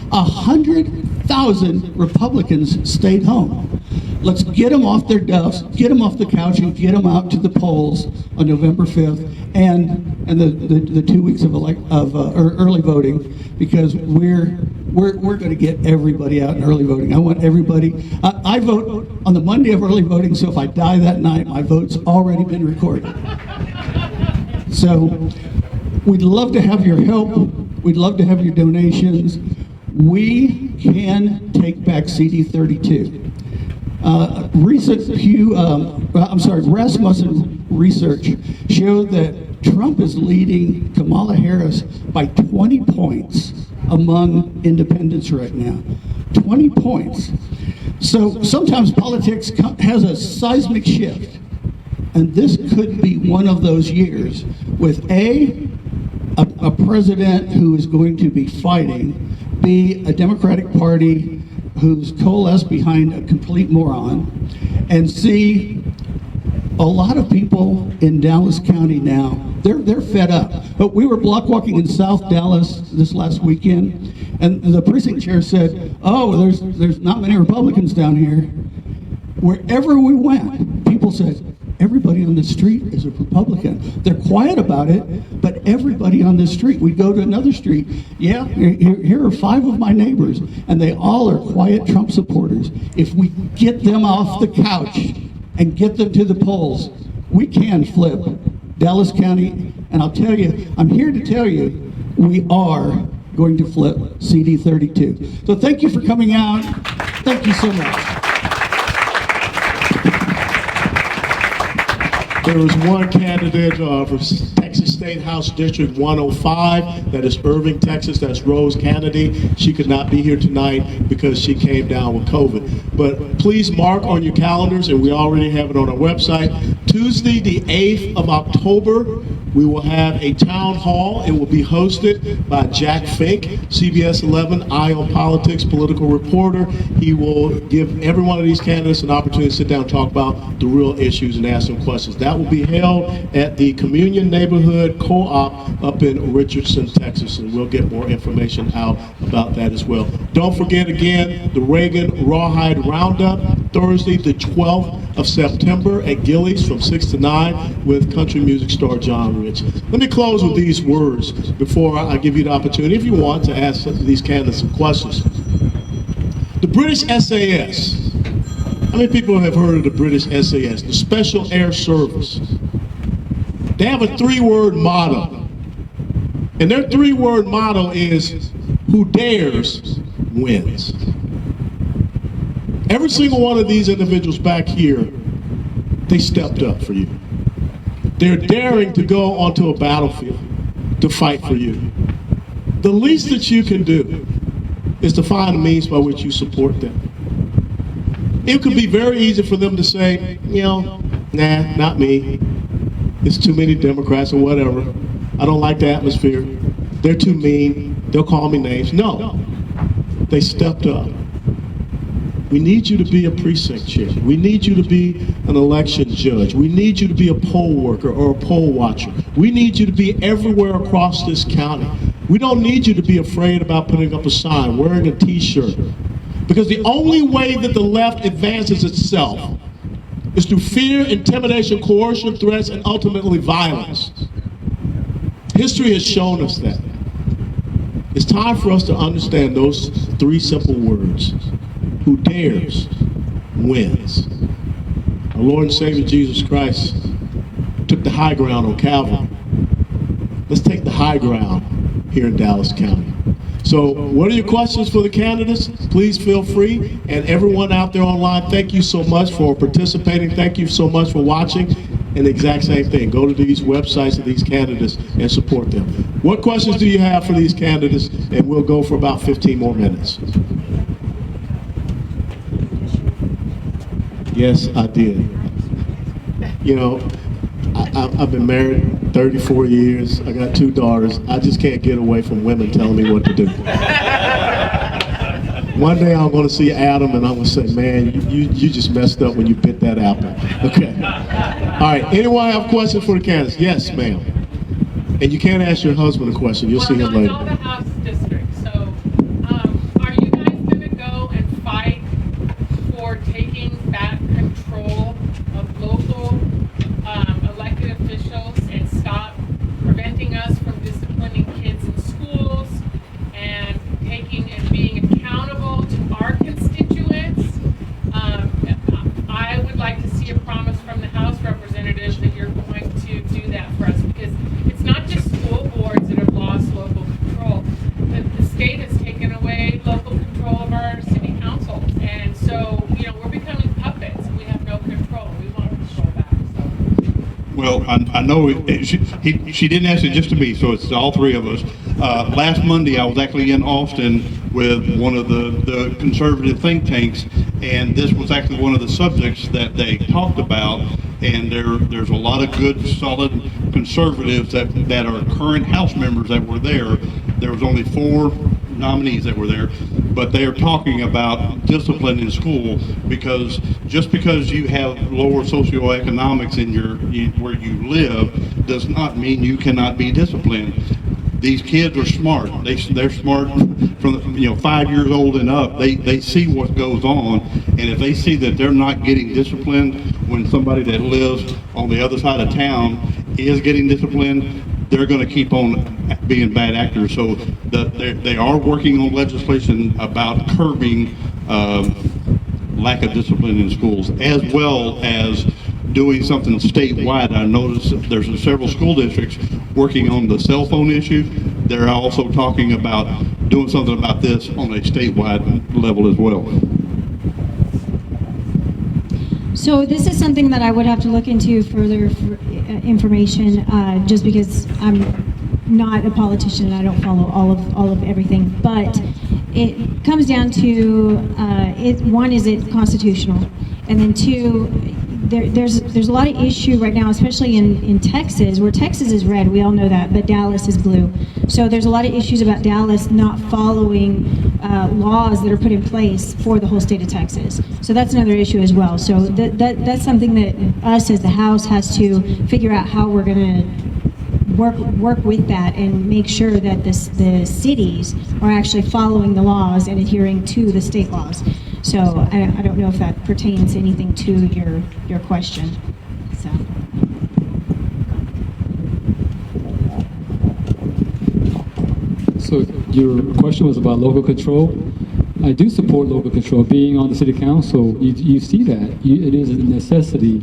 100,000 Republicans stayed home. Let's get them off their duffs, get them off the couch, and get them out to the polls on November 5th and the 2 weeks of early voting, because we're going to get everybody out in early voting. I want everybody. I vote on the Monday of early voting, so if I die that night, my vote's already been recorded. So we'd love to have your help. We'd love to have your donations. We can take back CD32. Rasmussen research showed that Trump is leading Kamala Harris by 20 points among independents right now. 20 points. So sometimes politics has a seismic shift, and this could be one of those years with a president who is going to be fighting, B, a Democratic Party who's coalesced behind a complete moron, and C, a lot of people in Dallas County now, they're fed up. But we were block walking in South Dallas this last weekend, and the precinct chair said, "Oh, there's not many Republicans down here." Wherever we went, people said, everybody on the street is a Republican. They're quiet about it, but everybody on this street, we go to another street, yeah, here are 5 of my neighbors, and they all are quiet Trump supporters. If we get them off the couch and get them to the polls, we can flip Dallas County, and I'll tell you, I'm here to tell you, we are going to flip CD 32. So thank you for coming out. Thank you so much. There is one candidate for Texas State House District 105, that is Irving, Texas. That's Rose Kennedy. She could not be here tonight because she came down with COVID. But please mark on your calendars, and we already have it on our website, Tuesday the 8th of October, we will have a town hall. It will be hosted by Jack Fink, CBS 11 Eye on Politics political reporter. He will give every one of these candidates an opportunity to sit down and talk about the real issues and ask them questions. That will be held at the Communion Neighborhood Co-op up in Richardson, Texas, and we'll get more information out about that as well. Don't forget again, the Reagan Rawhide Roundup, Thursday the 12th of September at Gillies from 6 to 9 with country music star John Rich. Let me close with these words before I give you the opportunity, if you want, to ask these candidates some questions. The British SAS. How many people have heard of the British SAS, the Special Air Service? They have a 3-word motto. And their 3-word motto is, who dares wins. Every single one of these individuals back here, they stepped up for you. They're daring to go onto a battlefield to fight for you. The least that you can do is to find a means by which you support them. It could be very easy for them to say, you know, nah, not me. It's too many Democrats or whatever. I don't like the atmosphere. They're too mean. They'll call me names. No, they stepped up. We need you to be a precinct chair. We need you to be an election judge. We need you to be a poll worker or a poll watcher. We need you to be everywhere across this county. We don't need you to be afraid about putting up a sign, wearing a t-shirt. Because the only way that the left advances itself is through fear, intimidation, coercion, threats, and ultimately violence. History has shown us that. It's time for us to understand those 3 simple words. Who dares wins. Our Lord and Savior Jesus Christ took the high ground on Calvary. Let's take the high ground here in Dallas County. So what are your questions for the candidates? Please feel free. And everyone out there online, thank you so much for participating. Thank you so much for watching. And the exact same thing. Go to these websites of these candidates and support them. What questions do you have for these candidates? And we'll go for about 15 more minutes. Yes, I did. You know, I've been married 34 years. I got 2 daughters. I just can't get away from women telling me what to do. One day I'm going to see Adam and I'm going to say, man, you just messed up when you bit that apple. Okay. All right. Anyone have questions for the candidates? Yes, ma'am. And you can't ask your husband a question. You'll see him later. Well, no, it's all the House district. So are you guys going to go and fight for taking back control of local elected officials and stop preventing us from disciplining kids in schools and taking and being accountable to our constituents? I would like to see a promise from the House representatives that you're going to do that for us, because it's not just school boards that have lost local control. The state has taken away local control of our city councils, and so, you know, we're becoming puppets and we have no control. We want control back. So. Well, I know she didn't ask it just to me, so it's all 3 of us. Last Monday, I was actually in Austin with one of the conservative think tanks, and this was actually one of the subjects that they talked about. And there's a lot of good, solid conservatives that are current House members that were there. There was only 4 nominees that were there, but they are talking about discipline in school, because just because you have lower socioeconomics in where you live does not mean you cannot be disciplined. These kids are smart. They're smart from 5 years old and up. They see what goes on, and if they see that they're not getting disciplined when somebody that lives on the other side of town is getting disciplined, they're going to keep on being bad actors. So they are working on legislation about curbing lack of discipline in schools, as well as doing something statewide. I noticed that there's several school districts working on the cell phone issue. They're also talking about doing something about this on a statewide level as well. So this is something that I would have to look into further information, just because I'm not a politician and I don't follow all of everything. But it comes down to one, is it constitutional, and then two, there's a lot of issue right now, especially in Texas, where Texas is red. We all know that, but Dallas is blue. So there's a lot of issues about Dallas not following laws that are put in place for the whole state of Texas. So that's another issue as well. So that's something that us as the House has to figure out how we're going to work with that and make sure that the cities are actually following the laws and adhering to the state laws. So I don't know if that pertains anything to your question. So. So your question was about local control. I do support local control. Being on the city council, you see that. It is a necessity.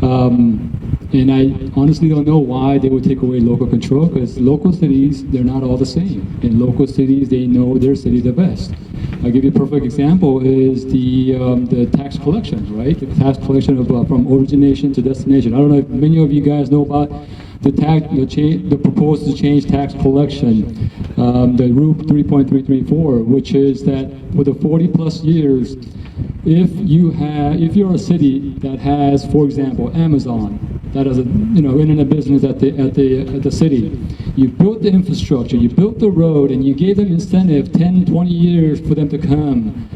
And I honestly don't know why they would take away local control, because local cities, they're not all the same. In local cities, they know their city the best. I'll give you a perfect example is the tax collection, right? The tax collection from origination to destination. I don't know if many of you guys know about the proposed to change tax collection, the Rule 3.334, which is that for the 40+ years, if you're a city that has, for example, Amazon, that has a internet business at the city, you built the infrastructure, you built the road, and you gave them incentive 10, 20 years for them to come.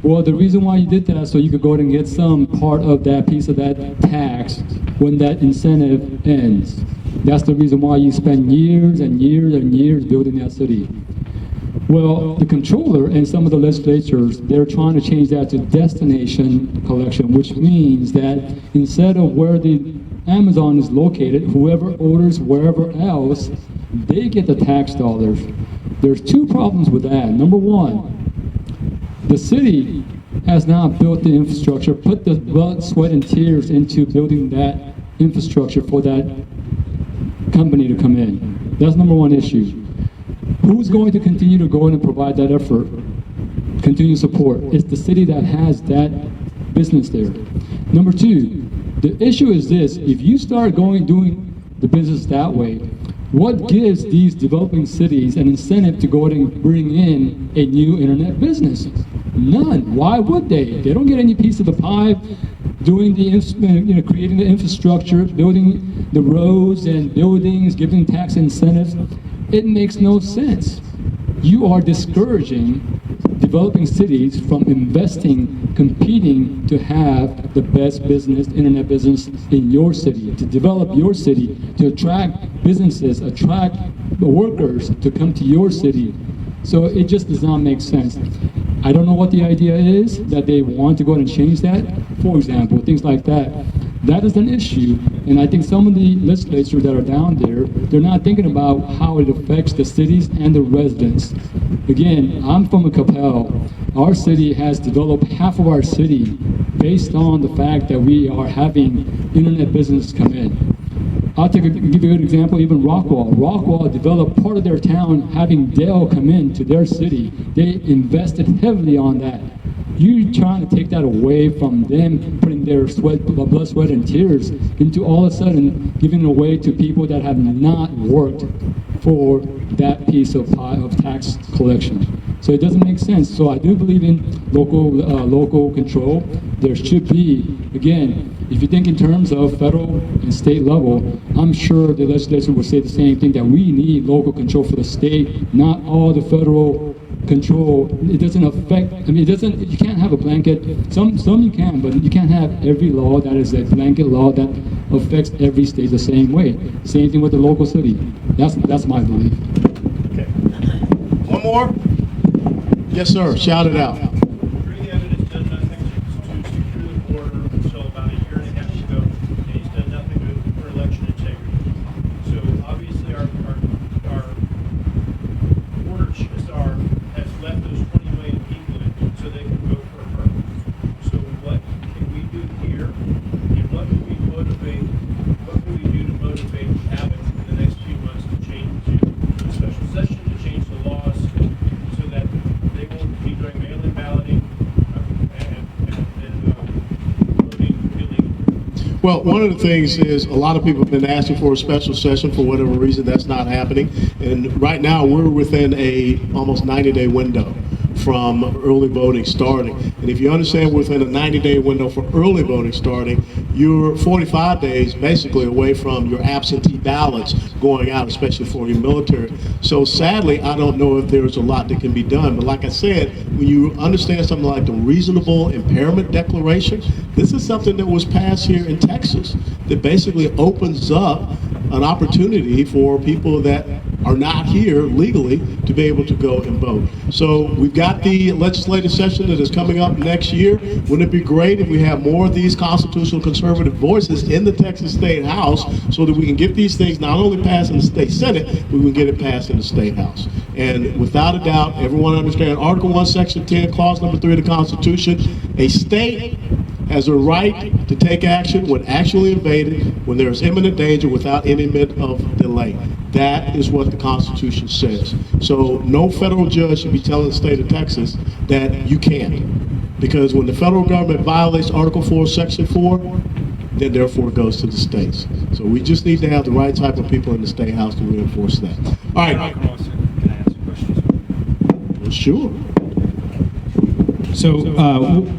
Well, the reason why you did that is so you could go ahead and get some part of that piece of that tax when that incentive ends. That's the reason why you spend years and years and years building that city. Well, the controller and some of the legislatures, they're trying to change that to destination collection, which means that instead of where the Amazon is located, whoever orders wherever else, they get the tax dollars. There's two problems with that. Number one, the city has not built the infrastructure, put the blood, sweat, and tears into building that infrastructure for that company to come in. That's number one issue. Who's going to continue to go in and provide that effort, continue support? It's the city that has that business there. Number two, the issue is this: if you start doing the business that way, what gives these developing cities an incentive to go ahead and bring in a new internet business? None. Why would they? They don't get any piece of the pie doing creating the infrastructure, building the roads and buildings, giving tax incentives. It makes no sense. You are discouraging developing cities from investing, competing to have the best business, internet business in your city, to develop your city, to attract businesses, attract workers to come to your city. So it just does not make sense. I don't know what the idea is, that they want to go and change that. For example, things like that. That is an issue, and I think some of the legislators that are down there, they're not thinking about how it affects the cities and the residents. Again, I'm from a Capel. Our city has developed half of our city based on the fact that we are having internet business come in. I'll give you a good example, even Rockwall. Rockwall developed part of their town having Dell come in to their city. They invested heavily on that. You're trying to take that away from them, putting their blood, sweat, and tears into all of a sudden giving it away to people that have not worked for that piece of pie of tax collection. So it doesn't make sense. So I do believe in local control. There should be, again, if you think in terms of federal and state level, I'm sure the legislature will say the same thing, that we need local control for the state, not all the federal control. It doesn't affect, you can't have a blanket, some you can, but you can't have every law that is a blanket law that affects every state the same way. Same thing with the local city. That's my belief. Okay. One more? Yes, sir. Shout it out. Through the evidence, Judge, I think to secure the border until about a year and a half ago, Well, one of the things is a lot of people have been asking for a special session. For whatever reason, that's not happening. And right now, we're within a almost 90-day window from early voting starting. And if you understand within a 90-day window for early voting starting, you're 45 days basically away from your absentee ballots going out, especially for your military. So sadly, I don't know if there's a lot that can be done. But like I said, when you understand something like the reasonable impairment declaration, this is something that was passed here in Texas that basically opens up an opportunity for people that are not here legally to be able to go and vote. So we've got the legislative session that is coming up next year. Wouldn't it be great if we have more of these constitutional conservative voices in the Texas State House so that we can get these things not only passed in the State Senate, but we can get it passed in the State House. And without a doubt, everyone understands Article 1, Section 10, Clause number 3 of the Constitution, a state has a right to take action when actually invaded, when there is imminent danger without any bit of delay. That is what the Constitution says. So no federal judge should be telling the state of Texas that you can't. Because when the federal government violates Article 4, Section 4, then therefore it goes to the states. So we just need to have the right type of people in the State House to reinforce that. All right. Can I ask questions? Well, sure. So,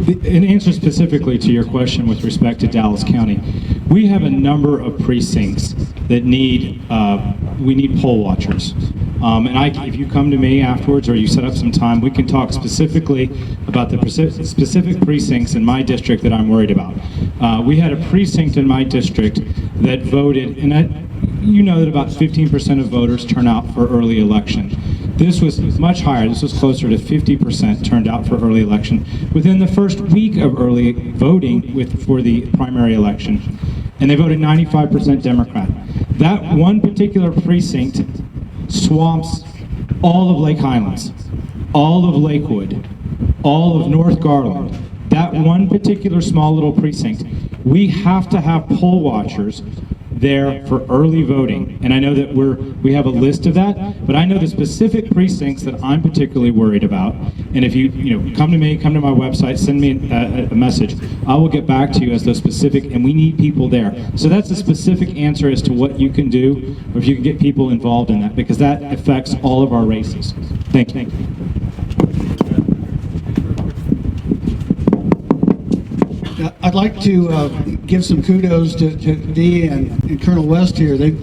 in answer specifically to your question with respect to Dallas County, we have a number of precincts that we need poll watchers. And if you come to me afterwards or you set up some time, we can talk specifically about the specific precincts in my district that I'm worried about. We had a precinct in my district that voted, and you know that about 15% of voters turn out for early election. This was much higher. This was closer to 50% turned out for early election within the first week of early voting for the primary election. And they voted 95% Democrat. That one particular precinct swamps all of Lake Highlands, all of Lakewood, all of North Garland. That one particular small little precinct. We have to have poll watchers there for early voting. And I know that we have a list of that, but I know the specific precincts that I'm particularly worried about. And if you come to me, come to my website, send me a message, I will get back to you as those specific, and we need people there. So that's a specific answer as to what you can do, or if you can get people involved in that, because that affects all of our races. Thank you. I'd like to give some kudos to Dee and Colonel West here. They've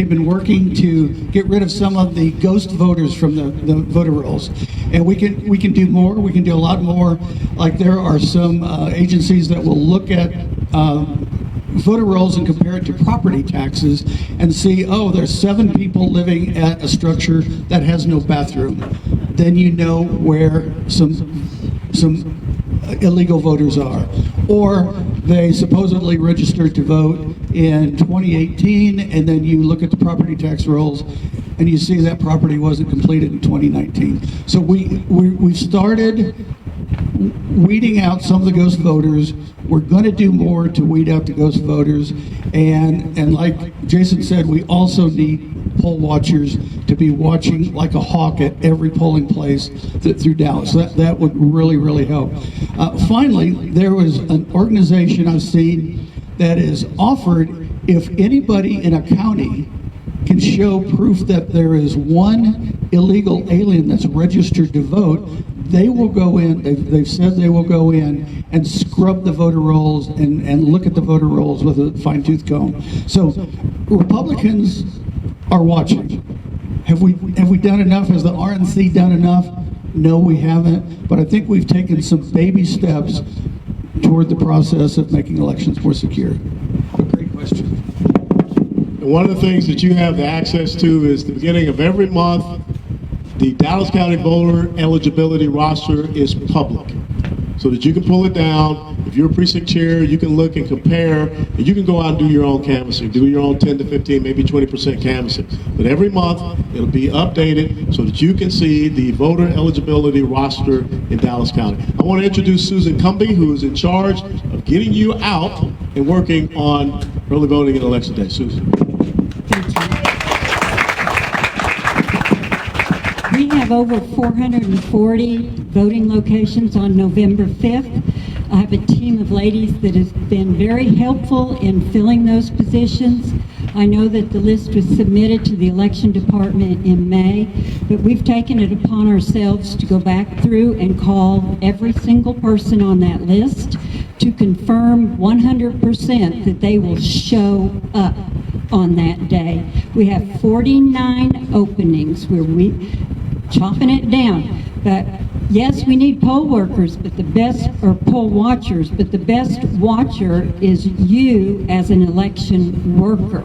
been working to get rid of some of the ghost voters from the voter rolls, and we can do more. We can do a lot more. Like there are some agencies that will look at voter rolls and compare it to property taxes and see, oh, there's 7 people living at a structure that has no bathroom. Then you know where some illegal voters are. Or they supposedly registered to vote in 2018, and then you look at the property tax rolls and you see that property wasn't completed in 2019. So we've started weeding out some of the ghost voters. We're going to do more to weed out the ghost voters, and like Jason said, we also need poll watchers to be watching like a hawk at every polling place through Dallas. That would really, really help. Finally, there was an organization I've seen that is offered if anybody in a county can show proof that there is one illegal alien that's registered to vote, they will go in, they've said they will go in and scrub the voter rolls and look at the voter rolls with a fine-tooth comb. So Republicans are watching. Have we done enough? Has the RNC done enough? No, we haven't, but I think we've taken some baby steps toward the process of making elections more secure. Great question. And one of the things that you have the access to is the beginning of every month, the Dallas County voter eligibility roster is public, so that you can pull it down. If you're a precinct chair, you can look and compare, and you can go out and do your own canvassing, do your own 10 to 15, maybe 20% canvassing. But every month, it'll be updated so that you can see the voter eligibility roster in Dallas County. I want to introduce Susan Cumbie, who is in charge of getting you out and working on early voting and election day. Susan. We have over 440 voting locations on November 5th. I have a team of ladies that has been very helpful in filling those positions. I know that the list was submitted to the election department in May, but we've taken it upon ourselves to go back through and call every single person on that list to confirm 100% that they will show up on that day. We have 49 openings where we chopping it down. But yes, we need poll workers, but the best, or poll watchers, but the best watcher is you as an election worker.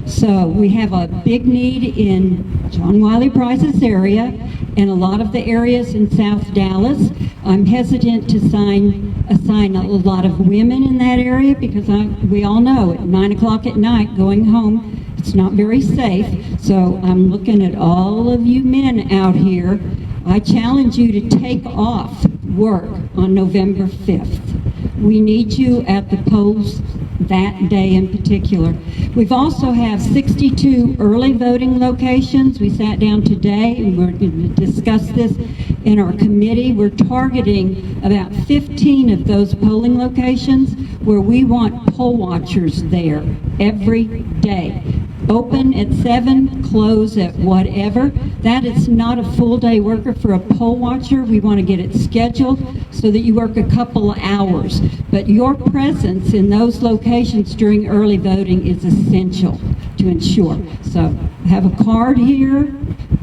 So we have a big need in John Wiley Price's area and a lot of the areas in South Dallas. I'm hesitant to assign a lot of women in that area because we all know at 9 o'clock at night going home, it's not very safe. So I'm looking at all of you men out here. I challenge you to take off work on November 5th. We need you at the polls that day in particular. We've also have 62 early voting locations. We sat down today and we're going to discuss this in our committee. We're targeting about 15 of those polling locations where we want poll watchers there every day. Open at 7, close at whatever. That is not a full day worker for a poll watcher. We want to get it scheduled so that you work a couple of hours. But your presence in those locations during early voting is essential to ensure. So have a card here,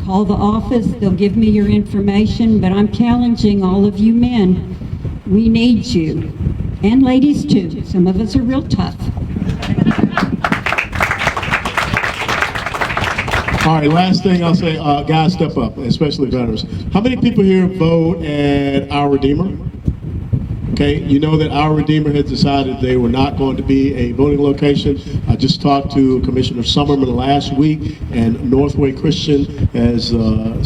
call the office, they'll give me your information, but I'm challenging all of you men. We need you. And ladies too. Some of us are real tough. All right, last thing I'll say, guys, step up, especially veterans. How many people here vote at Our Redeemer? Okay, you know that Our Redeemer has decided they were not going to be a voting location. I just talked to Commissioner Summerman last week, and Northway Christian has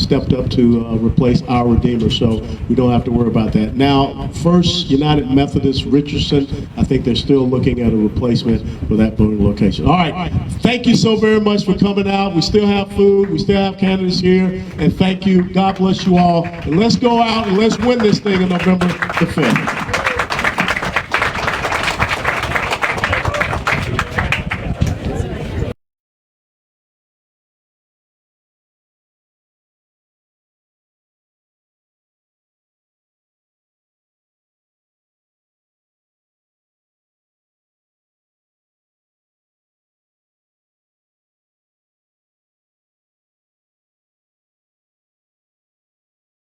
stepped up to replace Our Redeemer, so we don't have to worry about that. Now, First United Methodist Richardson, I think they're still looking at a replacement for that voting location. All right, thank you so very much for coming out. We still have food, we still have candidates here, and thank you. God bless you all. And let's go out and let's win this thing on November the 5th.